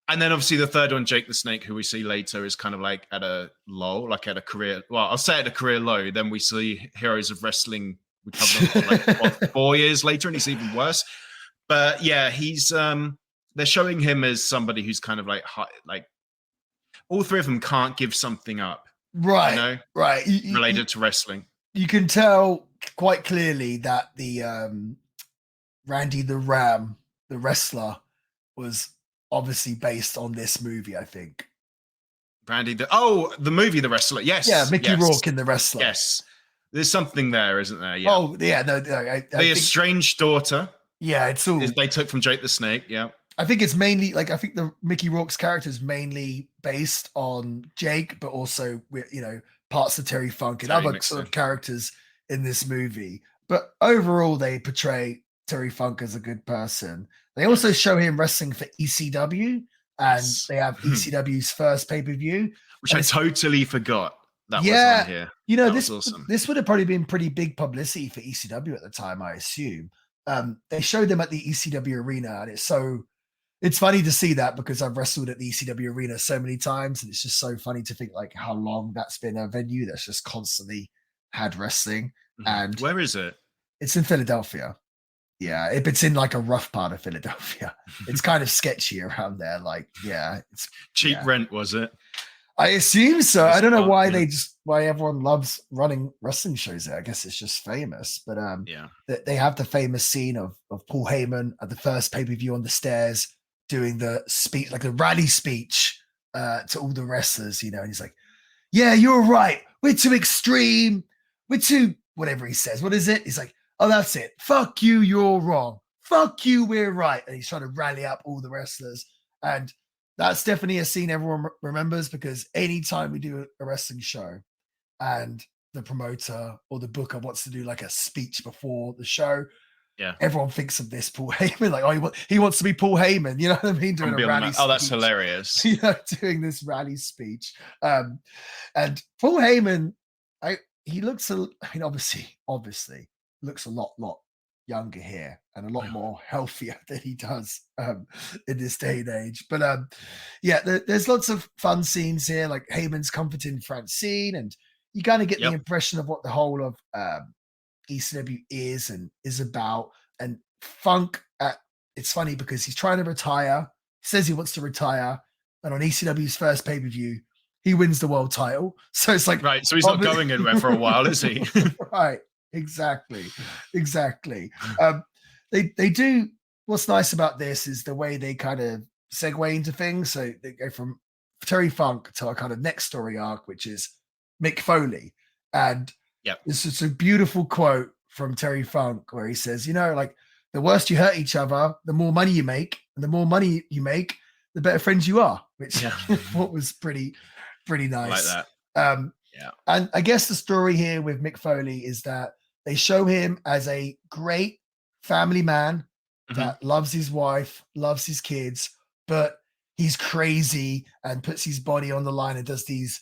And then obviously the third one, Jake the Snake, who we see later, is kind of like at a low, like at a career. Well, I'll say at a career low. Then we see Heroes of Wrestling. We covered like 4 years later, and he's even worse. But yeah, he's they're showing him as somebody who's kind of like all three of them can't give something up, right? Right, related to wrestling. You can tell quite clearly that the Randy the Ram, the wrestler, was obviously based on this movie, I think. Randy, the movie, The Wrestler. Yes. Yeah, Mickey Rourke in The Wrestler. Yes. There's something there, isn't there? Yeah. Oh, yeah. No, the estranged daughter. Yeah, it's all. They took from Jake the Snake, yeah. I think it's mainly, I think the Mickey Rourke's character is mainly based on Jake, but also, parts of Terry Funk and other sort of characters in this movie. But overall, they portray Terry Funk as a good person. They also show him wrestling for ECW, and they have ECW's first pay-per-view. Which I totally forgot that was on here. This was awesome. This would have probably been pretty big publicity for ECW at the time, I assume. They showed them at the ECW arena, and it's funny to see that because I've wrestled at the ECW arena so many times, and it's just so funny to think like how long that's been a venue that's just constantly had wrestling. And where is it? It's in Philadelphia. Yeah, it's in like a rough part of Philadelphia. It's kind of sketchy around there. It's cheap rent, was it? I assume so. I don't know why why everyone loves running wrestling shows there. I guess it's just famous. But they have the famous scene of Paul Heyman at the first pay-per-view on the stairs doing the speech, like the rally speech to all the wrestlers, and he's like, "Yeah, you're right. We're too extreme. We're too," whatever he says. What is it? He's like, "Oh, that's it. Fuck you, you're wrong. Fuck you, we're right." And he's trying to rally up all the wrestlers. And that's definitely a scene everyone remembers, because anytime we do a wrestling show and the promoter or the booker wants to do like a speech before the show, everyone thinks of this Paul Heyman. Like, he wants to be Paul Heyman. You know what I mean? Doing a rally speech. Oh, that's hilarious. Doing this rally speech. And Paul Heyman, he looks, obviously looks a lot younger here and a lot more healthier than he does in this day and age. But there's lots of fun scenes here, like Heyman's comforting Francine, and you kind of get the impression of what the whole of ECW is about. And Funk, it's funny because he's trying to retire. He says he wants to retire, and on ECW's first pay-per-view, he wins the world title. So it's like, right. So he's not going anywhere for a while, is he? Right. Exactly. They do. What's nice about this is the way they kind of segue into things. So they go from Terry Funk to our kind of next story arc, which is Mick Foley. And this is a beautiful quote from Terry Funk where he says, like, the worse you hurt each other, the more money you make, and the more money you make, the better friends you are, which what was pretty nice. I like that. Yeah. And I guess the story here with Mick Foley is that they show him as a great family man Mhm. that loves his wife, loves his kids, but he's crazy and puts his body on the line and does these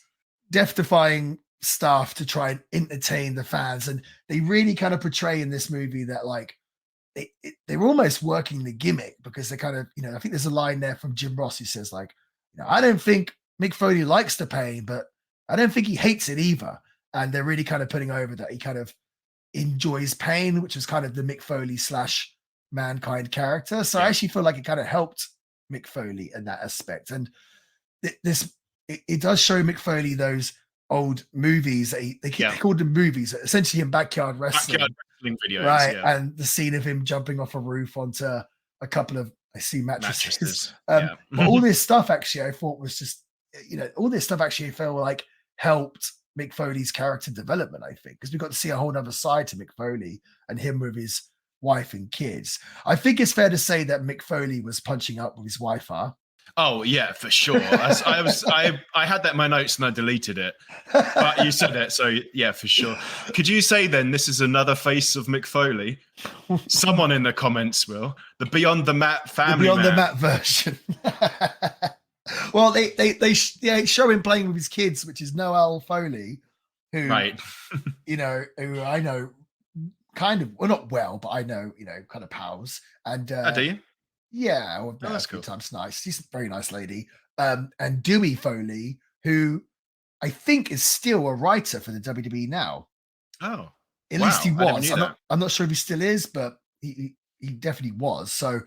death-defying stuff to try and entertain the fans. And they really kind of portray in this movie that like they're almost working the gimmick because they kind of, I think there's a line there from Jim Ross who says like, I don't think Mick Foley likes the pain, but I don't think he hates it either. And they're really kind of putting over that he kind of enjoys pain, which is kind of the Mick Foley / Mankind character. So I actually feel like it kind of helped Mick Foley in that aspect. And it does show Mick Foley those old movies that they called them movies, essentially in backyard wrestling. Backyard wrestling videos, right? Yeah. And the scene of him jumping off a roof onto a couple of mattresses. But all this stuff actually I thought was just, all this stuff actually I felt like helped Mick Foley's character development, I think, because we got to see a whole other side to Mick Foley and him with his wife and kids. I think it's fair to say that Mick Foley was punching up with his wife, huh? Oh yeah, for sure. I had that in my notes and I deleted it, but you said it, so yeah, for sure. Could you say then this is another face of Mick Foley? Someone in the comments will. The Beyond the Mat family, the Beyond the Mat version. Well, they show him playing with his kids, which is Noel Foley, who who I know kind of, well, not well, but I know, kind of pals. And do you? Yeah, well, that's cool. Times nice. She's a very nice lady. And Dewey Foley, who I think is still a writer for the WWE now. Oh, at least he was. I'm not sure if he still is, but he definitely was. So,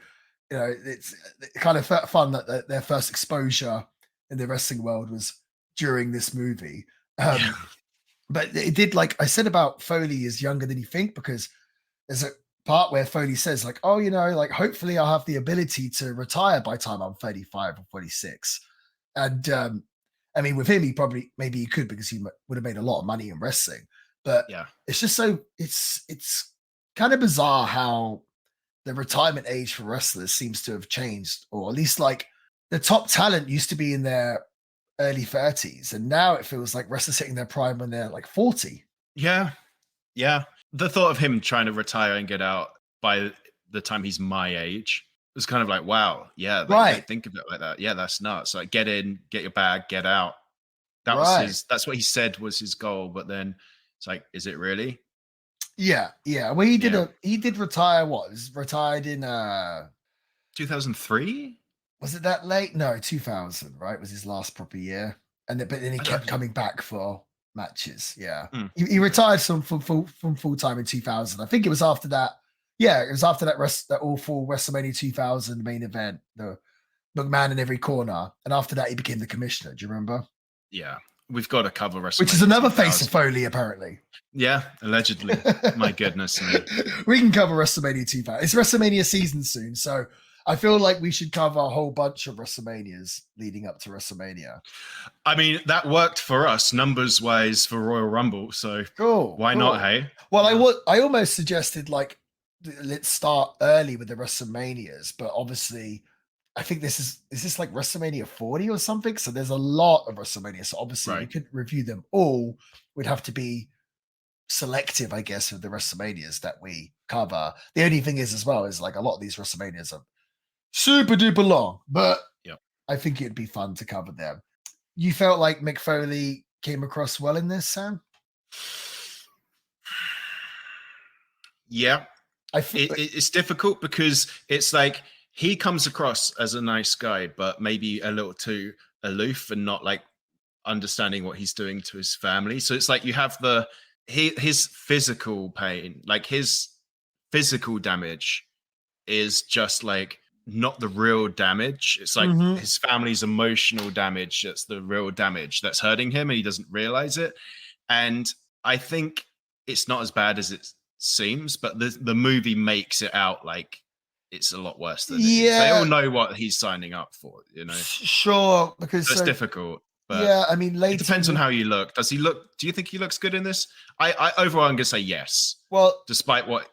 it's kind of fun that their first exposure in the wrestling world was during this movie. But it did, like I said about Foley is younger than you think, because there's a part where Foley says like, oh, like hopefully I'll have the ability to retire by time I'm 35 or 46. And I mean, with him, maybe he could, because he would have made a lot of money in wrestling. But it's just it's kind of bizarre how the retirement age for wrestlers seems to have changed, or at least like the top talent used to be in their early 30s, and now it feels like wrestlers hitting their prime when they're like 40. Yeah. The thought of him trying to retire and get out by the time he's my age was kind of like, wow, yeah, right. Think of it like that. Yeah, that's nuts. Like, get in, get your bag, get out. That was that's what he said was his goal. But then it's like, is it really? Yeah. Well, he did retire. What, was retired in 2003? Was it that late? No, 2000. Right, was his last proper year, but then he kept coming back for matches. Yeah, he retired from full time in 2000. I think it was after that. Yeah, it was after that awful WrestleMania 2000 main event, the McMahon in every corner, and after that he became the commissioner. Do you remember? Yeah, we've got to cover WrestleMania, which is another 2000. Face of Foley, apparently. Yeah, allegedly. My goodness me. We can cover WrestleMania 2000. It's WrestleMania season soon, so I feel like we should cover a whole bunch of WrestleManias leading up to WrestleMania. I mean, that worked for us numbers-wise for Royal Rumble, so why not, hey? Well, I almost suggested, like, let's start early with the WrestleManias, but obviously I think is this like WrestleMania 40 or something? So there's a lot of WrestleMania. So obviously we couldn't review them all. We'd have to be selective, I guess, of the WrestleManias that we cover. The only thing is, as well, is like a lot of these WrestleManias are super duper long, but I think it'd be fun to cover them. You felt like Mick Foley came across well in this, Sam? Yeah. It's difficult because it's like he comes across as a nice guy, but maybe a little too aloof and not like understanding what he's doing to his family. So it's like you have his physical pain, like his physical damage is just like not the real damage. It's like his family's emotional damage that's the real damage that's hurting him, and he doesn't realize it. And I think it's not as bad as it seems, but the movie makes it out like it's a lot worse than it is. They all know what he's signing up for, Sure, because it's difficult. But I mean, it depends on how you look. Does he look? Do you think he looks good in this? I overall, I'm gonna say yes. Well, despite what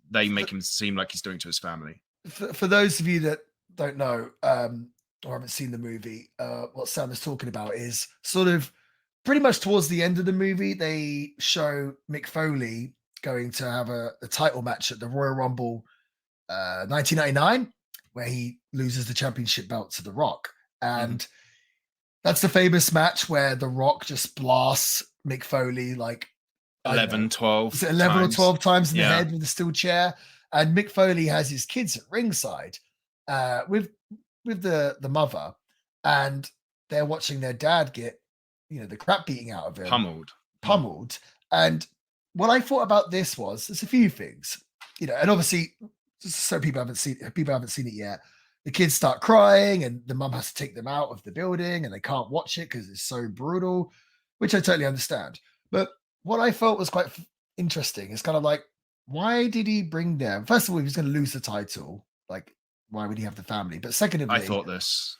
they make him seem like he's doing to his family. For those of you that don't know or haven't seen the movie, what Sam is talking about is sort of pretty much towards the end of the movie, they show Mick Foley going to have a title match at the Royal Rumble 1999, where he loses the championship belt to The Rock. And that's the famous match where The Rock just blasts Mick Foley like 11, 12 is it 11 times. or 12 times in the head with a steel chair. And Mick Foley has his kids at ringside with the mother, and they're watching their dad get, the crap beating out of him. Pummeled. And what I thought about this was, there's a few things, and obviously, so people haven't seen it yet. The kids start crying, and the mum has to take them out of the building, and they can't watch it because it's so brutal, which I totally understand. But what I felt was quite interesting is kind of like, why did he bring them? First of all, he was going to lose the title. Like, why would he have the family? But secondly, I thought this.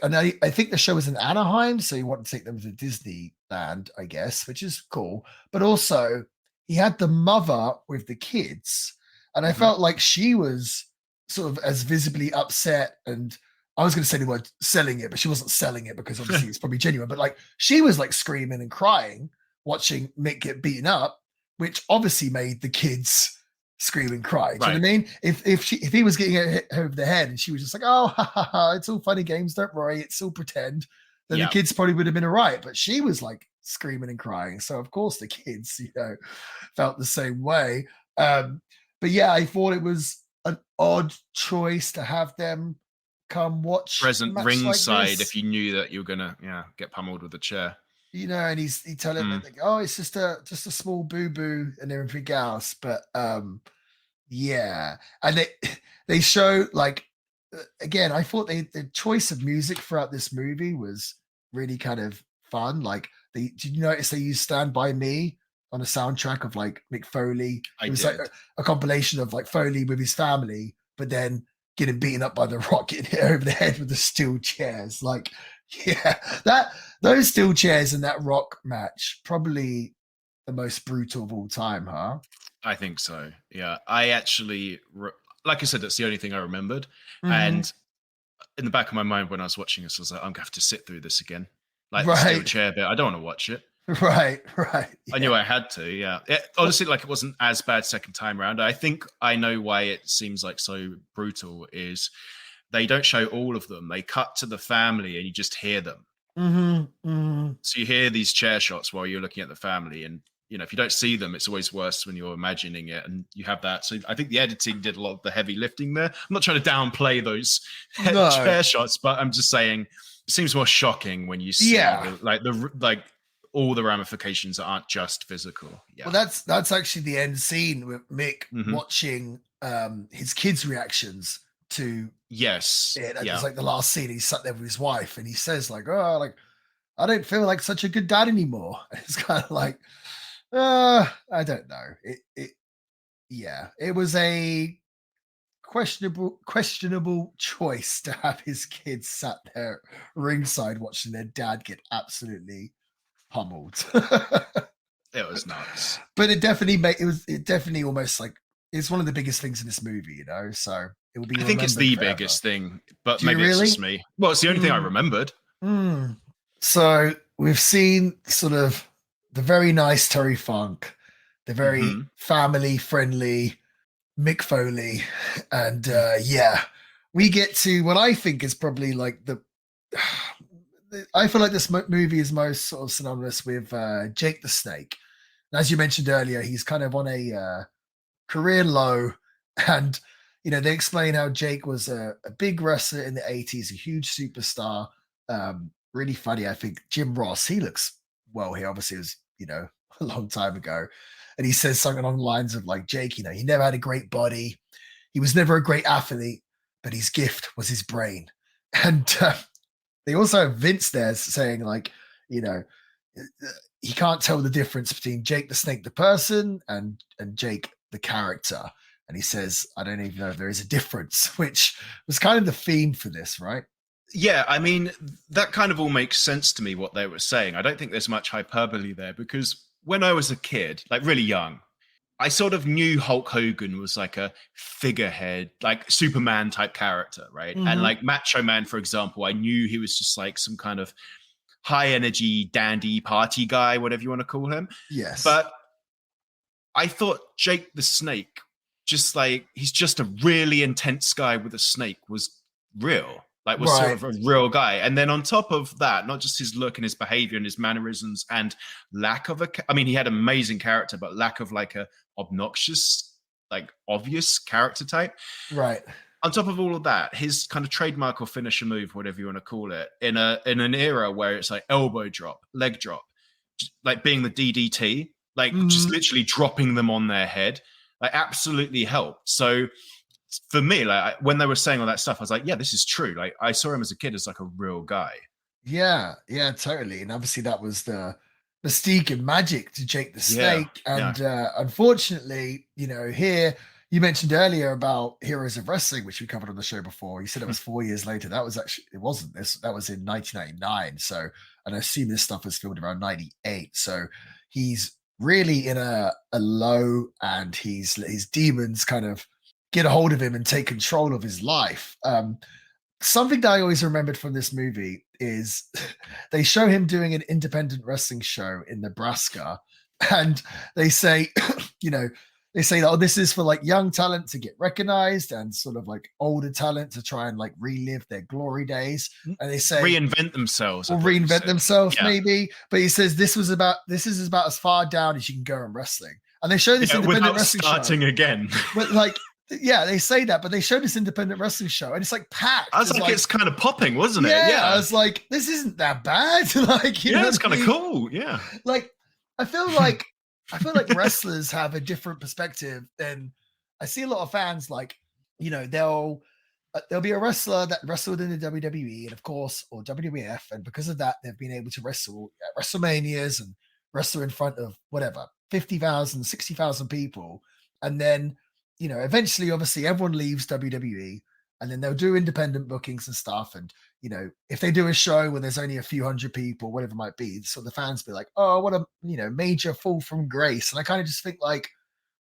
And I think the show was in Anaheim, so he wanted to take them to Disneyland, I guess, which is cool. But also, he had the mother with the kids, and I felt like she was sort of as visibly upset, and I was going to say the word selling it, but she wasn't selling it because obviously it's probably genuine. But like, she was like screaming and crying, watching Mick get beaten up, which obviously made the kids scream and cry. Do you know what I mean? If he was getting hit over the head and she was just like, oh, ha, ha, ha, it's all funny games, don't worry, it's all pretend, then the kids probably would have been all right. But she was like screaming and crying. So of course the kids, felt the same way. But yeah, I thought it was an odd choice to have them come watch present ringside like if you knew that you were gonna get pummeled with a chair. And he told him, like, oh, it's just a small boo-boo and everything else. But and they show, like, again, I thought the choice of music throughout this movie was really kind of fun. Like, did you notice they used Stand By Me on a soundtrack of like Mick Foley? It was like a compilation of like Foley with his family, but then getting beaten up by The Rock, getting hit over the head with the steel chairs. Like, those steel chairs in that Rock match, probably the most brutal of all time, huh? I think so. Yeah, I actually, like I said, that's the only thing I remembered. And in the back of my mind, when I was watching this, I was like, I'm gonna have to sit through this again. Like the steel chair bit, I don't want to watch it. Right. Yeah. I knew I had to. Yeah, honestly, like, it wasn't as bad second time around. I think I know why it seems like so brutal is they don't show all of them. They cut to the family and you just hear them. So you hear these chair shots while you're looking at the family, and if you don't see them, it's always worse when you're imagining it, and you have that. So I think the editing did a lot of the heavy lifting there. I'm not trying to downplay those chair shots, but I'm just saying it seems more shocking when you see all the ramifications that aren't just physical. Yeah. Well, that's actually the end scene with Mick watching his kids' reactions to it. It's like the last scene. He's sat there with his wife, and he says like, "Oh, like I don't feel like such a good dad anymore." It's kind of like, I don't know. It was a questionable choice to have his kids sat there ringside watching their dad get absolutely pummeled. It was nuts. But it definitely almost like, it's one of the biggest things in this movie, so it will be. I think it's the biggest thing, but maybe it's just me. Well, it's the only thing I remembered. So we've seen sort of the very nice Terry Funk, the very family-friendly Mick Foley, and we get to what I think is probably like I feel like this movie is most sort of synonymous with Jake the Snake. And as you mentioned earlier, he's kind of on a career low, and they explain how Jake was a big wrestler in the 80s, a huge superstar. Really funny, I think. Jim Ross, he looks well here. Obviously, it was a long time ago, and he says something along the lines of like, Jake, he never had a great body, he was never a great athlete, but his gift was his brain. And they also have Vince there saying like, he can't tell the difference between Jake the Snake the person and Jake the character. And he says, I don't even know if there is a difference, which was kind of the theme for this, right? Yeah, I mean, that kind of all makes sense to me, what they were saying. I don't think there's much hyperbole there, because when I was a kid, like really young, I sort of knew Hulk Hogan was like a figurehead, like Superman type character, right? And like Macho Man, for example, I knew he was just like some kind of high energy, dandy, party guy, whatever you want to call him. Yes. But I thought Jake the Snake, just like he's just a really intense guy with a snake, was real. Like was sort of a real guy. And then on top of that, not just his look and his behavior and his mannerisms and lack of I mean, he had amazing character, but lack of like a obnoxious, like obvious character type. Right. On top of all of that, his kind of trademark or finisher move, whatever you want to call it, in an era where it's like elbow drop, leg drop, like being the DDT, like just literally dropping them on their head, like absolutely helped. So for me, like when they were saying all that stuff, I was like, yeah, this is true. Like I saw him as a kid as like a real guy. Yeah, totally. And obviously that was the mystique and magic to Jake the Snake. And unfortunately, here you mentioned earlier about Heroes of Wrestling, which we covered on the show before. You said it was 4 years later. That was actually, it wasn't this. That was in 1999. So, and I assume this stuff was filmed around 98. So he's really in a low, and his demons kind of get a hold of him and take control of his life. Something that I always remembered from this movie is they show him doing an independent wrestling show in Nebraska, and they say, they say that, oh, this is for like young talent to get recognized and sort of like older talent to try and like relive their glory days. And they say reinvent themselves. Or reinvent themselves, maybe. But he says this is about as far down as you can go in wrestling. And they show this independent wrestling starting show. again. But like, yeah, they say that, but they show this independent wrestling show and it's like packed. I was like, it's kind of popping, wasn't it? Yeah. I was like, this isn't that bad. Like, you know, it's kind of cool. Yeah. Like, I feel like wrestlers have a different perspective than I see a lot of fans. Like, there'll be a wrestler that wrestled in the WWE and of course, or WWF. And because of that, they've been able to wrestle at WrestleManias and wrestle in front of whatever, 50,000, 60,000 people. And then, eventually, obviously everyone leaves WWE and then they'll do independent bookings and stuff. And, if they do a show where there's only a few hundred people, whatever it might be, so the fans be like, oh, what a, major fall from grace. And I kind of just think like,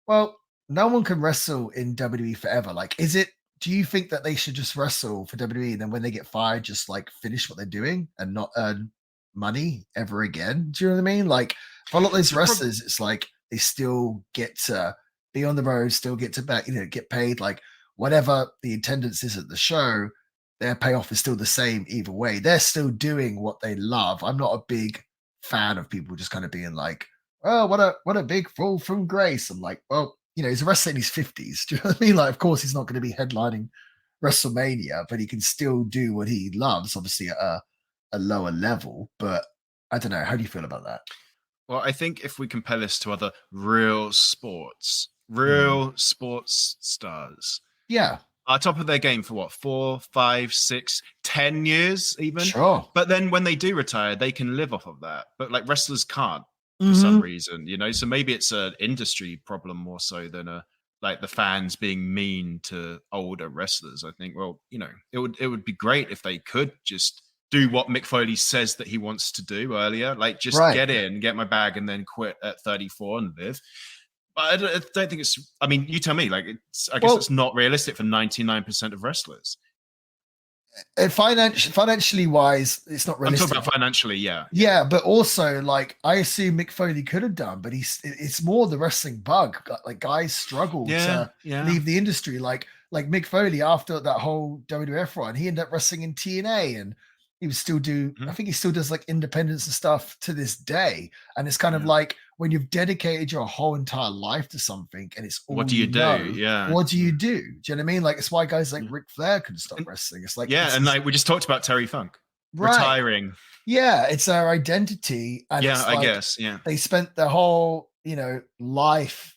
well, no one can wrestle in WWE forever. Like, do you think that they should just wrestle for WWE and then when they get fired, just like finish what they're doing and not earn money ever again? Do you know what I mean? Like, for a lot of those wrestlers, it's like they still get to be on the road, still get to back, get paid, like whatever the attendance is at the show, their payoff is still the same either way. They're still doing what they love. I'm not a big fan of people just kind of being like, oh, what a big fall from grace. I'm like, well, he's a wrestler in his 50s. Do you know what I mean? Like, of course, he's not going to be headlining WrestleMania, but he can still do what he loves, obviously at a lower level. But I don't know. How do you feel about that? Well, I think if we compare this to other real sports stars, are top of their game for what, 4, 5, 6, 10 years even. Sure. But then when they do retire, they can live off of that. But like wrestlers can't for some reason, So maybe it's an industry problem more so than like the fans being mean to older wrestlers. I think, well, it would be great if they could just do what Mick Foley says that he wants to do earlier, like just get in, get my bag, and then quit at 34 and live. But I don't think it's. I mean, you tell me. Like, I guess it's not realistic for 99% of wrestlers. Financially wise, it's not realistic. I'm talking about financially, yeah. Yeah, but also, like, I assume Mick Foley could have done, but it's more the wrestling bug. Like, guys struggle to leave the industry. Like Mick Foley, after that whole WWF run, he ended up wrestling in TNA, and he would still do. I think he still does like independence and stuff to this day. And it's kind of like when you've dedicated your whole entire life to something, and it's all what do you do? Yeah, what do you do? Do you know what I mean? Like, it's why guys like Ric Flair couldn't stop wrestling. It's like and like we just talked about Terry Funk retiring. Yeah, it's our identity. And it's like, I guess. Yeah, they spent their whole life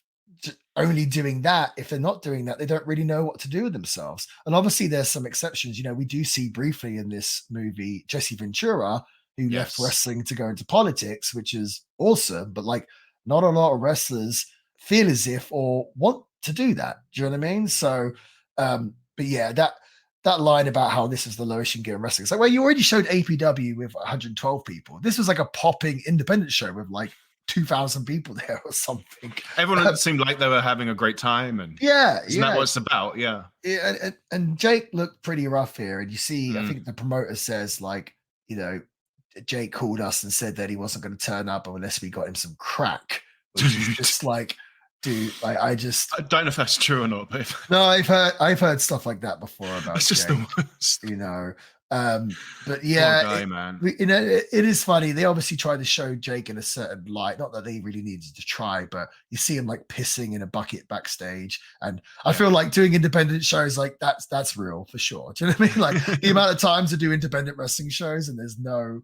only doing that. If they're not doing that, they don't really know what to do with themselves. And obviously there's some exceptions. We do see briefly in this movie Jesse Ventura, who left wrestling to go into politics, which is awesome. But like, not a lot of wrestlers feel as if or want to do that. Do you know what I mean? So, but yeah, that line about how this is the lowest you can get in wrestling. It's like, well, you already showed APW with 112 people. This was like a popping independent show with like 2,000 people there or something. Everyone seemed like they were having a great time, and isn't that what it's about? Yeah. And Jake looked pretty rough here, and you see, I think the promoter says like, Jake called us and said that he wasn't going to turn up unless we got him some crack, which is just like, dude, I don't know if that's true or not, but no, I've heard stuff like that before about it's just Jake, the worst. But yeah, Poor guy, man. It is funny. They obviously tried to show Jake in a certain light. Not that they really needed to try, but you see him like pissing in a bucket backstage. And I feel like doing independent shows like that's real for sure. Do you know what I mean? Like the amount of times to do independent wrestling shows and there's no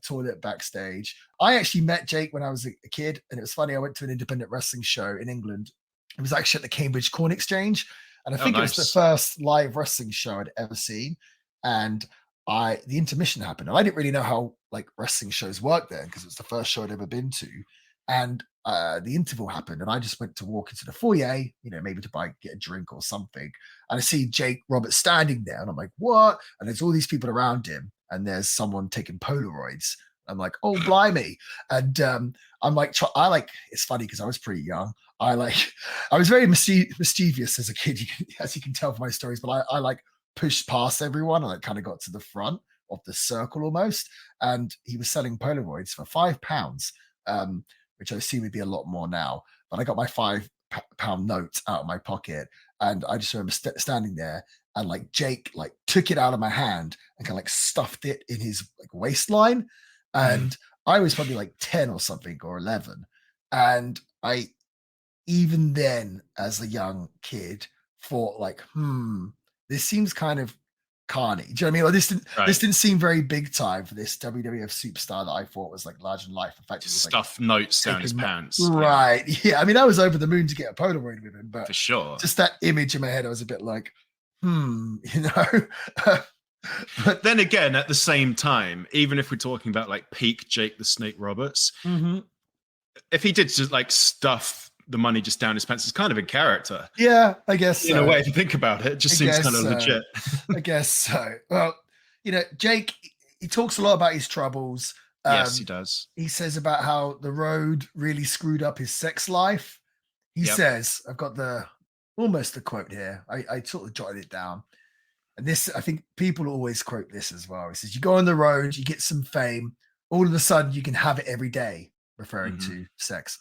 toilet backstage. I actually met Jake when I was a kid, and it was funny. I went to an independent wrestling show in England. It was actually at the Cambridge Corn Exchange, and I think it was the first live wrestling show I'd ever seen. And the intermission happened, and I didn't really know how like wrestling shows work then because it was the first show I'd ever been to. And the interval happened, and I just went to walk into the foyer, maybe to get a drink or something. And I see Jake Roberts standing there, and I'm like, what? And there's all these people around him, and there's someone taking Polaroids. I'm like, oh, blimey. And I'm like, it's funny because I was pretty young. I was very mischievous as a kid, as you can tell from my stories, but I like pushed past everyone and I kind of got to the front of the circle almost. And he was selling Polaroids for £5, which I assume would be a lot more now. But I got my £5 note out of my pocket, and I just remember standing there, and like Jake like took it out of my hand and kind of like stuffed it in his like waistline. And I was probably like 10 or something, or 11. And I, even then as a young kid, thought like, this seems kind of carny. Do you know what I mean? Like this didn't seem very big time for this WWF superstar that I thought was like large in life. In fact, it was stuff like notes down his pants. Right. Yeah. I mean, I was over the moon to get a Polaroid with him, but for sure, just that image in my head, I was a bit like, But then again, at the same time, even if we're talking about like peak Jake the Snake Roberts, if he did just like stuff the money just down his pants, it's kind of in character. Yeah, I guess in a way, if you think about it, it just seems kind of legit. I guess so. Well, Jake, he talks a lot about his troubles. Yes, he does. He says about how the road really screwed up his sex life. He says, I've got almost the quote here. I sort of jotted it down. And this, I think people always quote this as well. He says, you go on the road, you get some fame, all of a sudden you can have it every day, referring to sex.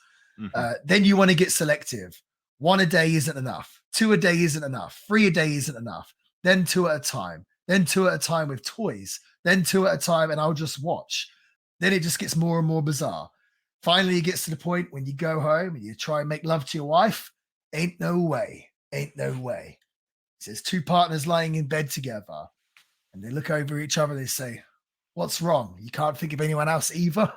Then you want to get selective. 1 a day isn't enough. 2 a day isn't enough. 3 a day isn't enough. Then 2 at a time. Then 2 at a time with toys. Then 2 at a time, and I'll just watch. Then it just gets more and more bizarre. Finally, it gets to the point when you go home and you try and make love to your wife. Ain't no way. Ain't no way. He says 2 partners lying in bed together, and they look over each other and they say, what's wrong? You can't think of anyone else either?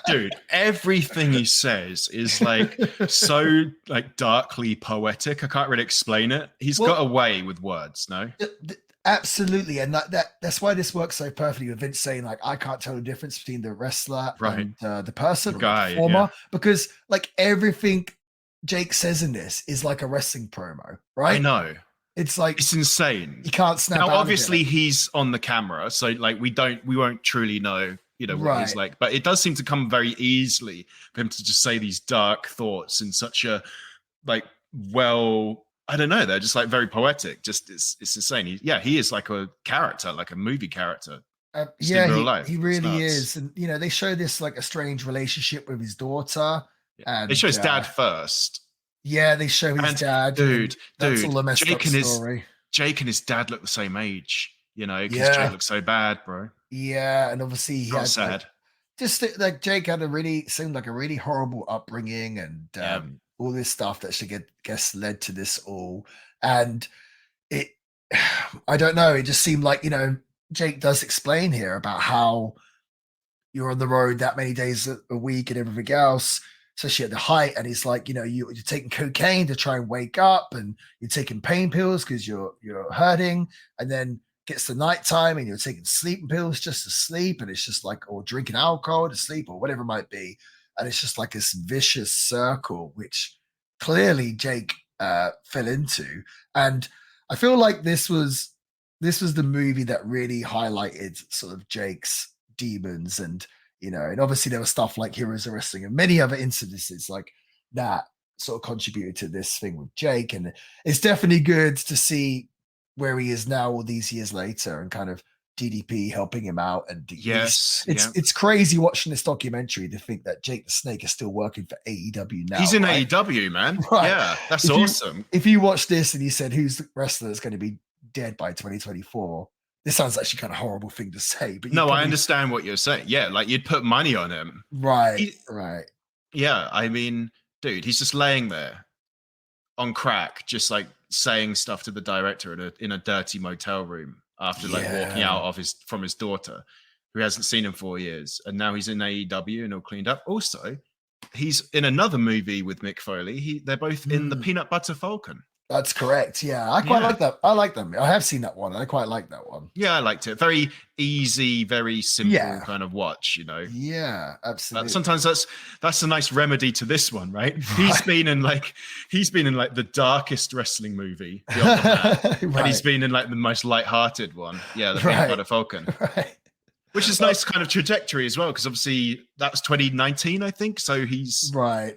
Dude, everything he says is like so like darkly poetic. I can't really explain it. He's got a way with words, no? Absolutely. And that's why this works so perfectly with Vince saying like, I can't tell the difference between the wrestler and the person, the guy, the performer, because like everything Jake says in this is like a wrestling promo, right? I know. It's like, it's insane. You can't snap out obviously he's on the camera, so like we won't truly know, what he's like, but it does seem to come very easily for him to just say these dark thoughts in such a like, I don't know, they're just like very poetic. Just it's insane. He is like a character, like a movie character. Yeah, in real life. He really is. And they show this like a strange relationship with his daughter. Yeah. They show his dad first. Yeah, they show his dad. Dude, that's all a messed up story. Jake and his dad look the same age, because Jake looks so bad, bro. Yeah, and obviously he had sad. Just like Jake had seemed like a really horrible upbringing, and all this stuff that should guess led to this all. And it, I don't know, it just seemed like, Jake does explain here about how you're on the road that many days a week and everything else, especially at the height. And he's like, you're taking cocaine to try and wake up, and you're taking pain pills because you're hurting, and then gets to nighttime and you're taking sleeping pills just to sleep, and it's just like, or drinking alcohol to sleep or whatever it might be. And it's just like this vicious circle, which clearly Jake fell into. And I feel like this was the movie that really highlighted sort of Jake's demons. And, and obviously there was stuff like Heroes of Wrestling and many other incidences like that sort of contributed to this thing with Jake. And it's definitely good to see where he is now all these years later and kind of DDP helping him out, and it's crazy watching this documentary to think that Jake the Snake is still working for AEW now. He's in right? AEW, man. Right. Yeah, that's awesome. If you watch this and you said who's the wrestler that's going to be dead by 2024, this sounds actually kind of horrible thing to say. But no, I understand what you're saying. Yeah, like you'd put money on him. Right. Yeah, I mean, dude, he's just laying there on crack, just like saying stuff to the director in a dirty motel room after like walking out from his daughter, who hasn't seen him for years, and now he's in AEW and all cleaned up. Also, he's in another movie with Mick Foley. They're both in the Peanut Butter Falcon. That's correct. Yeah, I quite like that. I like them. I have seen that one. I quite like that one. Yeah, I liked it. Very easy, very simple kind of watch, you know. Yeah, absolutely. But sometimes that's a nice remedy to this one, right? He's been in like the darkest wrestling movie, and he's been in like the most lighthearted one. Yeah, the Peanut Butter Falcon. Right. Which is nice kind of trajectory as well, because obviously that was 2019, I think. So he's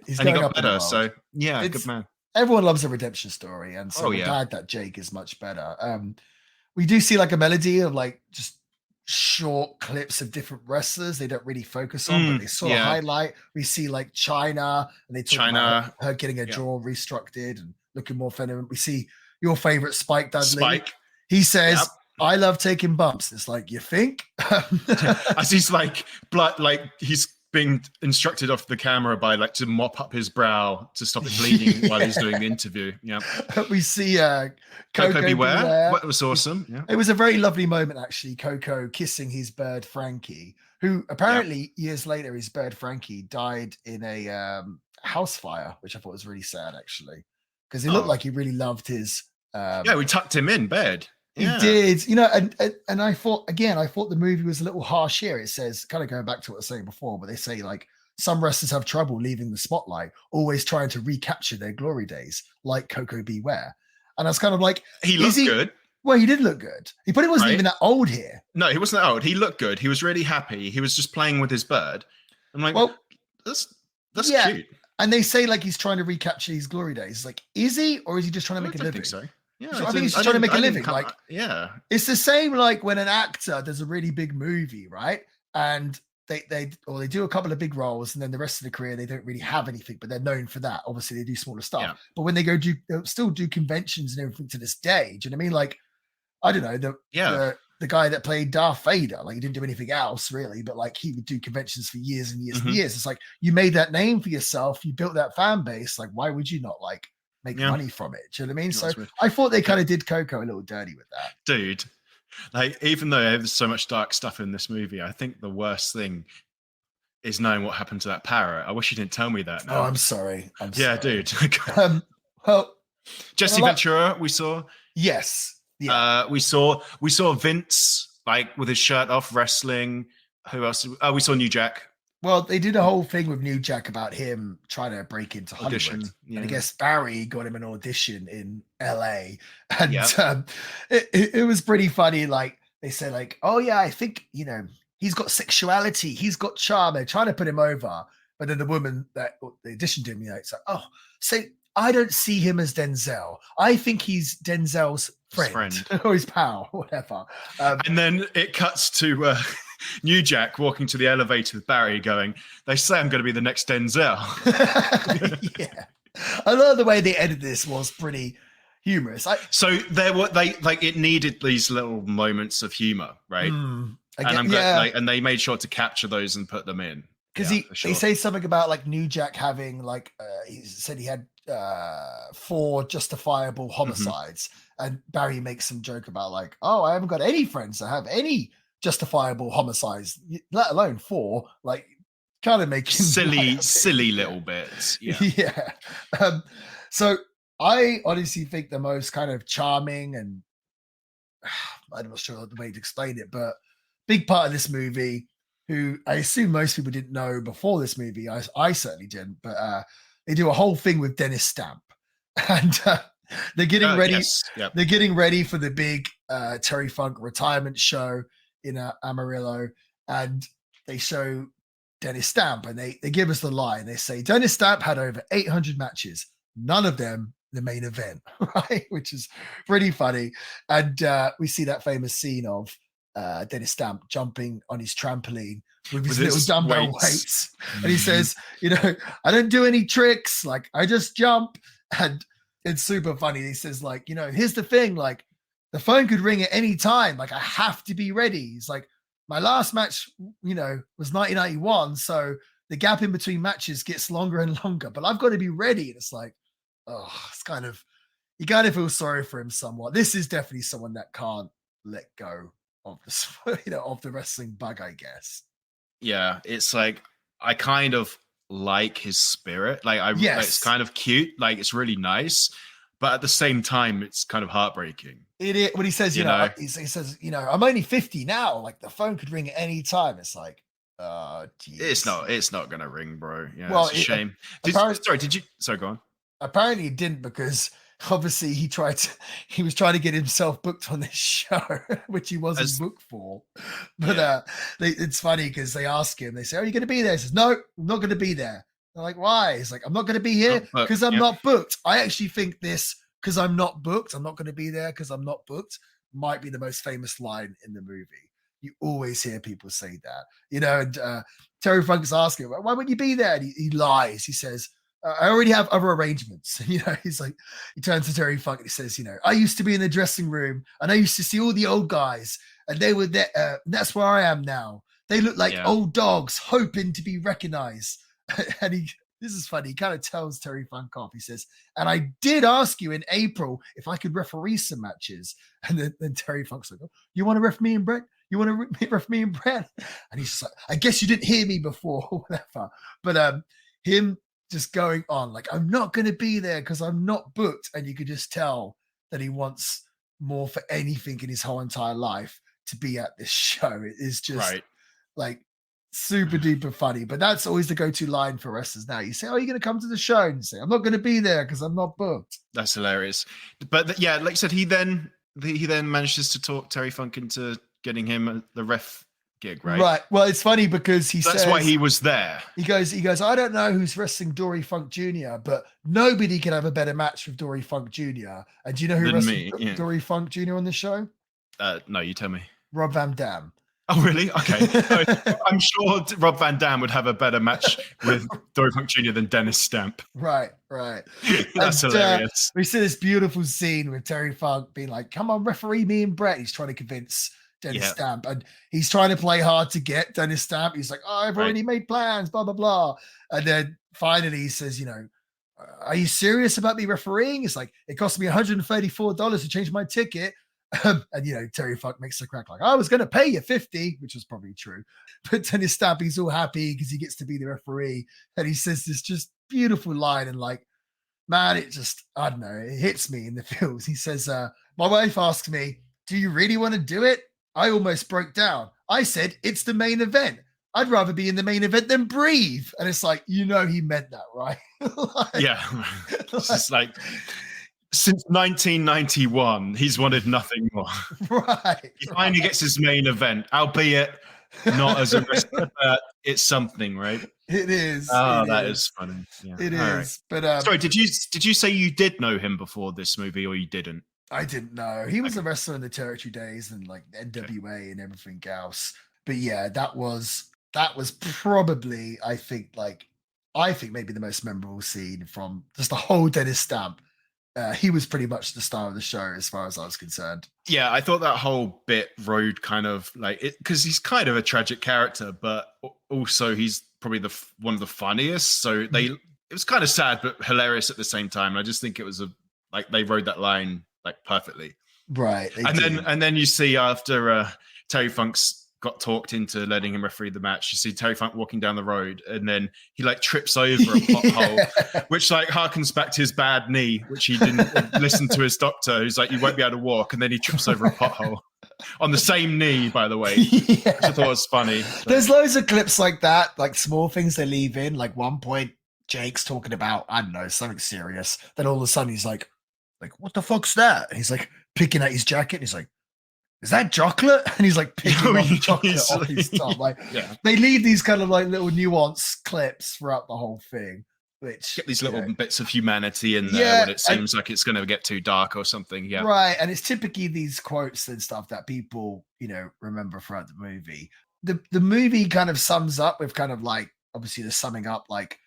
He's and he got better. So yeah, good man. Everyone loves a redemption story, and so I'm glad that Jake is much better. We do see like a melody of like just short clips of different wrestlers they don't really focus on, but they sort of highlight. We see like China, and they talk about her getting her jaw restructured and looking more feminine. We see your favorite Spike Dudley. He says, I love taking bumps. It's like, you think? As he's like blood, like he's being instructed off the camera by like to mop up his brow to stop it bleeding while he's doing the interview. Yeah. We see Coco Beware. What was awesome. Yeah. It was a very lovely moment, actually. Coco kissing his bird Frankie, who apparently years later, his bird Frankie died in a house fire, which I thought was really sad, actually, because it looked like he really loved his. We tucked him in bed. He did, you know, and I thought the movie was a little harsh here. It says, kind of going back to what I was saying before, but they say like some wrestlers have trouble leaving the spotlight, always trying to recapture their glory days, like Coco Beware. And I was kind of like, he looked good. Well, he did look good. He probably wasn't even that old here. No, he wasn't that old. He looked good. He was really happy. He was just playing with his bird. I'm like, well, that's cute. And they say like he's trying to recapture his glory days. Like, is he, or is he just trying to make a living? I think so. Yeah, I think he's just trying to make a living. Like, it's the same like when an actor does a really big movie, right? And they do a couple of big roles, and then the rest of the career they don't really have anything, but they're known for that. Obviously, they do smaller stuff. Yeah. But when they they'll still do conventions and everything to this day. Do you know what I mean? Like, I don't know, the guy that played Darth Vader, like he didn't do anything else really, but like he would do conventions for years and years and years. It's like you made that name for yourself, you built that fan base. Like, why would you not like make money from it? Do you know what I mean? So I thought they kind of did Coco a little dirty with that. Dude, like even though there's so much dark stuff in this movie, I think the worst thing is knowing what happened to that parrot. I wish you didn't tell me that now. Oh, I'm sorry. Yeah, dude. Well, Jesse Ventura, we saw. Yes. Yeah. We saw Vince like with his shirt off wrestling. Who else? We saw New Jack. Well, they did a whole thing with New Jack about him trying to break into Hollywood. And I guess Barry got him an audition in LA. And it was pretty funny. Like they said, like, oh yeah, I think, you know, he's got sexuality, he's got charm. They're trying to put him over. But then the woman that they auditioned him, you know, it's like, oh, so I don't see him as Denzel. I think he's Denzel's friend. Or his pal, whatever. And then it cuts to New Jack walking to the elevator with Barry going, they say I'm going to be the next Denzel. Yeah. I love the way they edited this was pretty humorous. So it needed these little moments of humor, right? And I'm glad, and they made sure to capture those and put them in. Because they say something about like New Jack having like he said he had 4 justifiable homicides, and Barry makes some joke about like, oh, I haven't got any friends that have any justifiable homicides, let alone 4. Like, kind of making silly little bits. Yeah. So I honestly think the most kind of charming and I'm not sure the way to explain it, but big part of this movie, who I assume most people didn't know before this movie. I certainly didn't, but they do a whole thing with Dennis Stamp, and they're getting ready. Yes. Yep. They're getting ready for the big Terry Funk retirement show in Amarillo, and they show Dennis Stamp, and they give us the line. They say Dennis Stamp had over 800 matches, none of them the main event, right? Which is pretty funny. And we see that famous scene of Dennis Stamp jumping on his trampoline with his little dumbbell weights. And he Mm-hmm. says, I don't do any tricks. Like, I just jump. And it's super funny. He says, like, here's the thing. Like, the phone could ring at any time. Like, I have to be ready. He's like, my last match, was 1991. So the gap in between matches gets longer and longer, but I've got to be ready. And it's like, it's kind of, you got to feel sorry for him somewhat. This is definitely someone that can't let go of the, of the wrestling bug, I guess. Yeah, it's like I kind of like his spirit. Like Yes. it's kind of cute. Like it's really nice, but at the same time, it's kind of heartbreaking. It is when he says, he says, I'm only 50 now. Like the phone could ring at any time. It's like, geez. It's not gonna ring, bro. Yeah, Well, it's a shame. Sorry, go on. Apparently it didn't, because obviously he was trying to get himself booked on this show, which he wasn't booked for. But it's funny because they ask him, they say, are you going to be there? He says, no, I'm not going to be there. They're like, why? He's like, I'm not going to be here because I'm not booked. I actually think this, because I'm not booked, I'm not going to be there because I'm not booked, might be the most famous line in the movie. You always hear people say that, and Terry Funk's asking, why wouldn't you be there? And he lies. He says, I already have other arrangements. He's like, he turns to Terry Funk and he says, I used to be in the dressing room and I used to see all the old guys and they were there. And that's where I am now. They look like old dogs hoping to be recognized. And this is funny. He kind of tells Terry Funk off. He says, and I did ask you in April if I could referee some matches. And then Terry Funk's like, you want to ref me and Brett? You want to ref me and Brett? And he's just like, I guess you didn't hear me before or whatever. But him just going on like, I'm not going to be there because I'm not booked. And you could just tell that he wants more for anything in his whole entire life to be at this show. It is just like super duper funny. But that's always the go-to line for wrestlers now. You say, are you going to come to the show? And you say, I'm not going to be there because I'm not booked. That's hilarious. But like I said, he then manages to talk Terry Funk into getting him the ref gig, right? Well, it's funny because that's why he was there. He goes, I don't know who's wrestling Dory Funk Jr., but nobody can have a better match with Dory Funk Jr. And do you know who wrestled Dory Funk Jr. on the show? No, you tell me. Rob Van Dam. Oh, really? Okay. I'm sure Rob Van Dam would have a better match with Dory Funk Jr. than Dennis Stamp. Right. That's hilarious. We see this beautiful scene with Terry Funk being like, come on, referee me and Brett. He's trying to convince Dennis Stamp, and he's trying to play hard to get Dennis Stamp. He's like, I've already made plans, blah, blah, blah. And then finally he says, are you serious about me refereeing? It's like, it cost me $134 to change my ticket. And Terry Funk makes a crack like, I was going to pay you $50, which was probably true. But Dennis Stamp, he's all happy because he gets to be the referee. And he says this just beautiful line, and like, man, it just, I don't know, it hits me in the feels. He says, my wife asked me, do you really want to do it? I almost broke down. I said, it's the main event. I'd rather be in the main event than breathe. And it's like, he meant that, right? It's like, since 1991, he's wanted nothing more. Right. He finally gets his main event, albeit not as a wrestler, but it's something, right? It is. Oh, that is funny. Yeah. It is. Right. But sorry, did you say you did know him before this movie, or you didn't? I didn't know. He was a wrestler in the Territory days and like NWA and everything else. But yeah, that was probably, I think maybe the most memorable scene from just the whole Dennis Stamp. He was pretty much the star of the show as far as I was concerned. Yeah, I thought that whole bit rode kind of like it, because he's kind of a tragic character, but also he's probably one of the funniest. So it was kind of sad but hilarious at the same time. I just think it was they rode that line like perfectly. Right. And then you see after Terry Funk's got talked into letting him referee the match, you see Terry Funk walking down the road, and then he like trips over a pothole, which like harkens back to his bad knee, which he didn't listen to his doctor, who's like, you won't be able to walk, and then he trips over a pothole on the same knee, by the way. Which I thought was funny. There's loads of clips like that, like small things they leave in. Like one point, Jake's talking about, I don't know, something serious. Then all of a sudden he's like, what the fuck's that? And he's like picking at his jacket. And he's like, is that chocolate? And he's like picking up chocolate off his top. Like they leave these kind of like little nuanced clips throughout the whole thing. which get these little bits of humanity in there when it seems like it's going to get too dark or something. Yeah. Right. And it's typically these quotes and stuff that people, remember throughout the movie. The movie kind of sums up with kind of like, obviously the summing up, like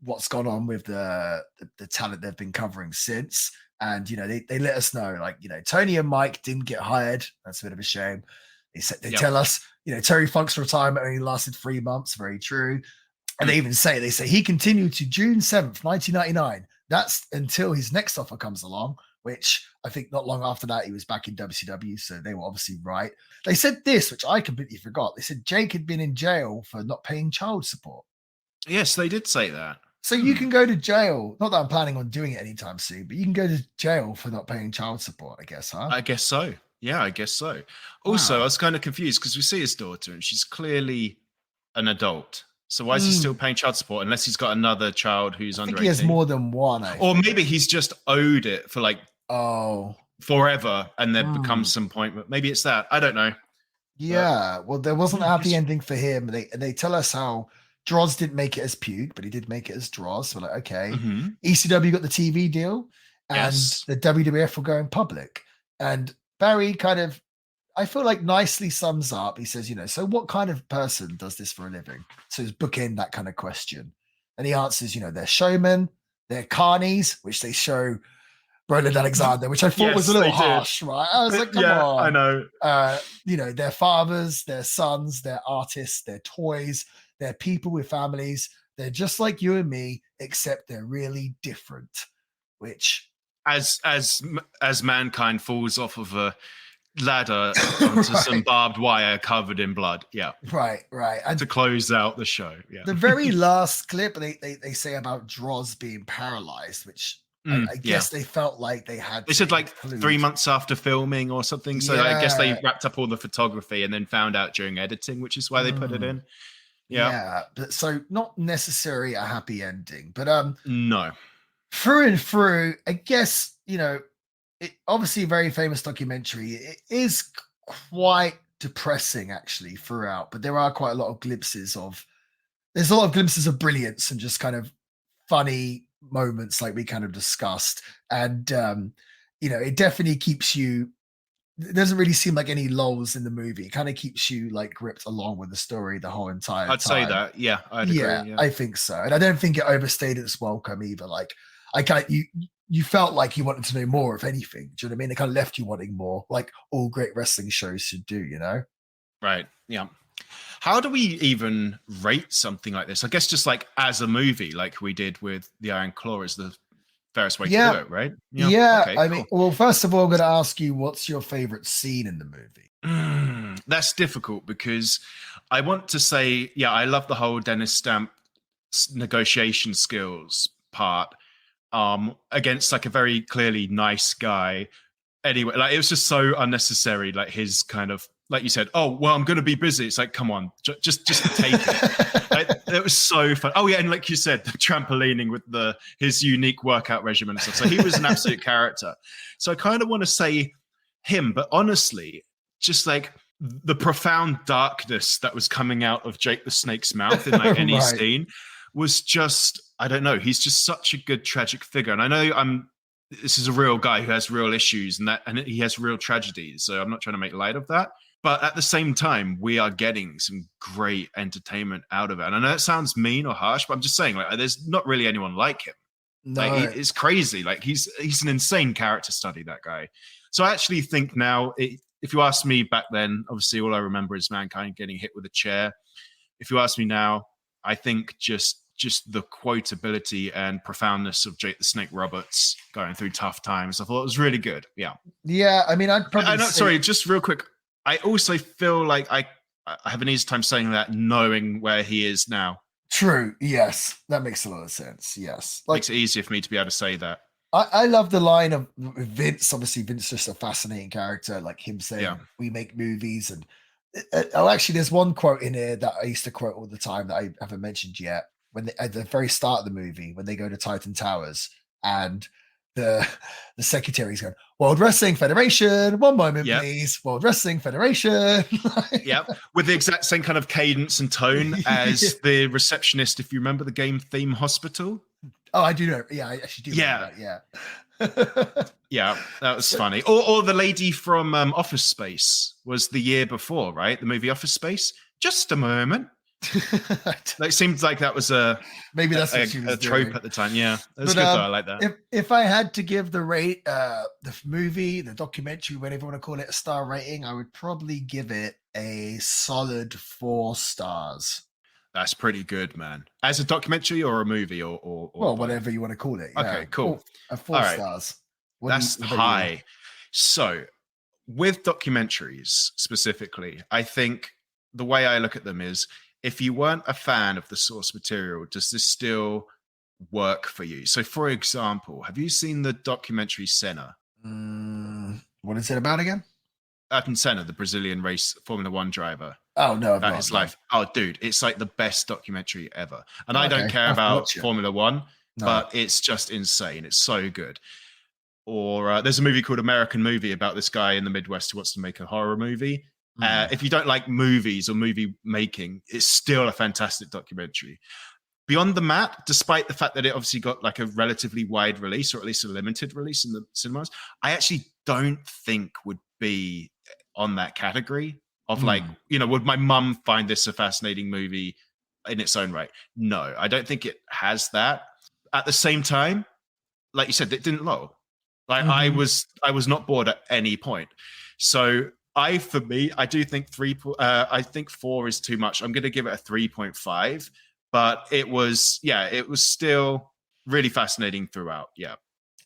what's gone on with the talent they've been covering since. And, they let us know, like, Tony and Mike didn't get hired. That's a bit of a shame. They tell us, Terry Funk's retirement only lasted 3 months. Very true. And they say he continued to June 7th, 1999. That's until his next offer comes along, which I think not long after that, he was back in WCW. So they were obviously right. They said this, which I completely forgot. They said Jake had been in jail for not paying child support. Yes, they did say that. So you can go to jail. Not that I'm planning on doing it anytime soon, but you can go to jail for not paying child support, I guess, huh? I guess so. Yeah, I guess so. Also, I was kind of confused because we see his daughter and she's clearly an adult. So why is he still paying child support unless he's got another child who's under 18? He has more than one. Or maybe he's just owed it for like forever and there becomes some point. But maybe it's that. I don't know. Yeah. Well, there wasn't a happy ending for him. They tell us how Droz didn't make it as Puke, but he did make it as Droz. So we're like, okay. ECW got the TV deal and the WWF will go in public. And Barry kind of, I feel like nicely sums up. He says, so what kind of person does this for a living? So he's bookend that kind of question. And he answers, they're showmen, they're carnies, which they show Roland Alexander, which I thought was a little harsh, right? I was like, come on. I know. They're fathers, they're sons, they're artists, they're toys, they're people with families. They're just like you and me, except they're really different, which... As mankind falls off of a ladder onto some barbed wire covered in blood. Yeah. Right. And to close out the show. Yeah. The very last clip they say about Droz being paralyzed, which I guess they felt like they had. They said like 3 months after filming or something. So I guess they wrapped up all the photography and then found out during editing, which is why they put it in. Yeah. But so not necessarily a happy ending, but no. Through and through, I guess, it obviously a very famous documentary. It is quite depressing actually throughout, but there are quite a lot of glimpses of brilliance and just kind of funny moments like we kind of discussed. And, it definitely keeps you, it doesn't really seem like any lulls in the movie. It kind of keeps you like gripped along with the story the whole entire time. I'd say that. Yeah, I'd agree. Yeah, I think so. And I don't think it overstayed its welcome either. Like, you felt like you wanted to know more, if anything. Do you know what I mean? It kind of left you wanting more, like all great wrestling shows should do, Right. Yeah. How do we even rate something like this? I guess just like as a movie, like we did with The Iron Claw is the fairest way to do it, right? Yeah. Okay, I mean, well, first of all, I'm going to ask you, what's your favorite scene in the movie? That's difficult because I want to say, I love the whole Dennis Stamp negotiation skills part. Against like a very clearly nice guy. Anyway, like it was just so unnecessary. Like his kind of, like you said, oh well, I'm going to be busy. It's like, come on, just take it. It was so fun. Oh yeah, and like you said, the trampolining with his unique workout regimen and stuff. So he was an absolute character. So I kind of want to say him, but honestly, just like the profound darkness that was coming out of Jake the Snake's mouth in like any scene was just. I don't know. He's just such a good tragic figure. And I know this is a real guy who has real issues and he has real tragedies. So I'm not trying to make light of that. But at the same time, we are getting some great entertainment out of it. And I know it sounds mean or harsh, but I'm just saying, like, there's not really anyone like him. No. Like, it's crazy. Like, he's an insane character study, that guy. So I actually think now, if you ask me back then, obviously all I remember is Mankind getting hit with a chair. If you ask me now, I think just the quotability and profoundness of Jake the Snake Roberts going through tough times. I thought it was really good. Yeah. Yeah. I mean, I'd probably sorry, just real quick. I also feel like I have an easy time saying that knowing where he is now. True. Yes. That makes a lot of sense. Yes. Like, makes it easier for me to be able to say that. I love the line of Vince. Obviously, Vince is just a fascinating character, like him saying, we make movies. And actually, there's one quote in here that I used to quote all the time that I haven't mentioned yet. When at the very start of the movie, when they go to Titan Towers and the secretary's going, World Wrestling Federation, one moment, Yep. please. World Wrestling Federation. Yep, with the exact same kind of cadence and tone as the receptionist, if you remember the game Theme Hospital. Oh, I do know. Yeah, I actually do. Yeah. Yeah. Yeah, that was funny. Or the lady from Office Space was the year before, right? The movie Office Space. Just a moment. It seems like that was maybe that's what she was a trope doing at the time. Yeah, it was good though. I like that. If I had to give the movie, the documentary, whatever you want to call it, a star rating, I would probably give it a solid 4 stars. That's pretty good, man. As a documentary or a movie or well, whatever you want to call it. Yeah. Okay, cool. 4 stars. That's high. So with documentaries specifically, I think the way I look at them is, if you weren't a fan of the source material, does this still work for you? So, for example, have you seen the documentary Senna? What is it about again? Ayrton Senna, the Brazilian race Formula One driver. Oh, no. About his life. Oh, dude, it's like the best documentary ever. And I don't care about Formula One, but it's just insane. It's so good. Or there's a movie called American Movie about this guy in the Midwest who wants to make a horror movie. If you don't like movies or movie making, it's still a fantastic documentary. Beyond the Mat, despite the fact that it obviously got like a relatively wide release, or at least a limited release in the cinemas, I actually don't think would be on that category of like, would my mum find this a fascinating movie in its own right? No, I don't think it has that. At the same time, like you said, it didn't lull. Like I was not bored at any point. So I do think I think 4 is too much. I'm going to give it a 3.5, but it was still really fascinating throughout. Yeah.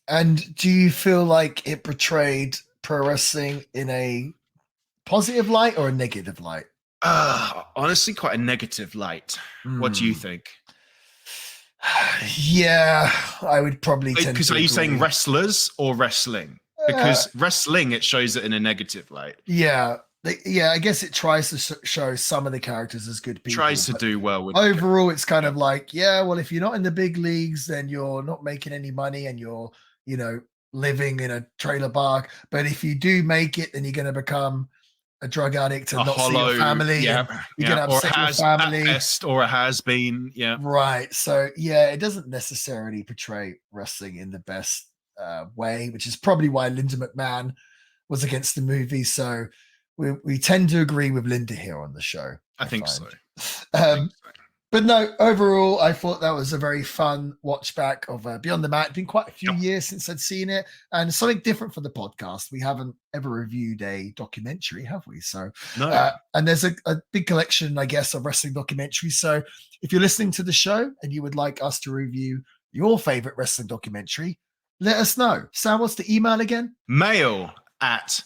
And do you feel like it portrayed pro wrestling in a positive light or a negative light? Honestly, quite a negative light. What do you think? Yeah, I would probably tend to Because are you saying wrestlers or wrestling? Because wrestling, it shows it in a negative light. Yeah. I guess it tries to show some of the characters as good people. Tries to do well with overall, it's kind of like, well, if you're not in the big leagues, then you're not making any money and you're, living in a trailer park. But if you do make it, then you're going to become a drug addict and not see your family. Yeah. You're going to upset your family. Or it has been. Yeah. Right. So, it doesn't necessarily portray wrestling in the best way, which is probably why Linda McMahon was against the movie. So we tend to agree with Linda here on the show. I think so. But no, overall, I thought that was a very fun watch back of Beyond the Mat. It's been quite a few years since I'd seen it, and something different for the podcast. We haven't ever reviewed a documentary, have we? So, no. And there's a big collection, I guess, of wrestling documentaries. So if you're listening to the show and you would like us to review your favorite wrestling documentary, let us know. Sam, what's the email again? Mail at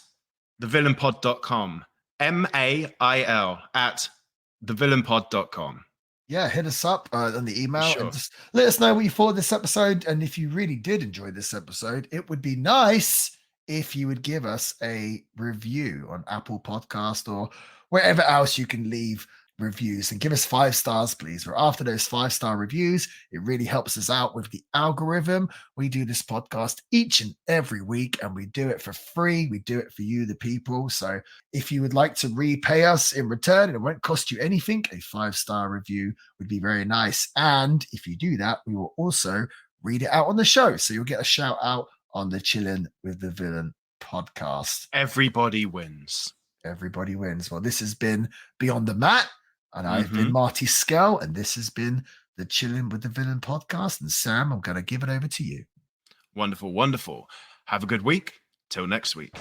thevillainpod.com. MAIL at thevillainpod.com. Yeah, hit us up on the email and just let us know what you thought of this episode. And if you really did enjoy this episode, it would be nice if you would give us a review on Apple Podcast or wherever else you can leave reviews, and give us 5 stars, please. We're after those 5-star reviews. It really helps us out with the algorithm. We do this podcast each and every week, and we do it for free. We do it for you, the people. So if you would like to repay us in return, and it won't cost you anything, a 5-star review would be very nice. And if you do that, we will also read it out on the show. So you'll get a shout out on the Chillin' with the Villain podcast. Everybody wins. Everybody wins. Well, this has been Beyond the Mat. And I've been Marty Skell, and this has been the Chillin' with the Villain podcast. And Sam, I'm going to give it over to you. Wonderful, wonderful. Have a good week. Till next week.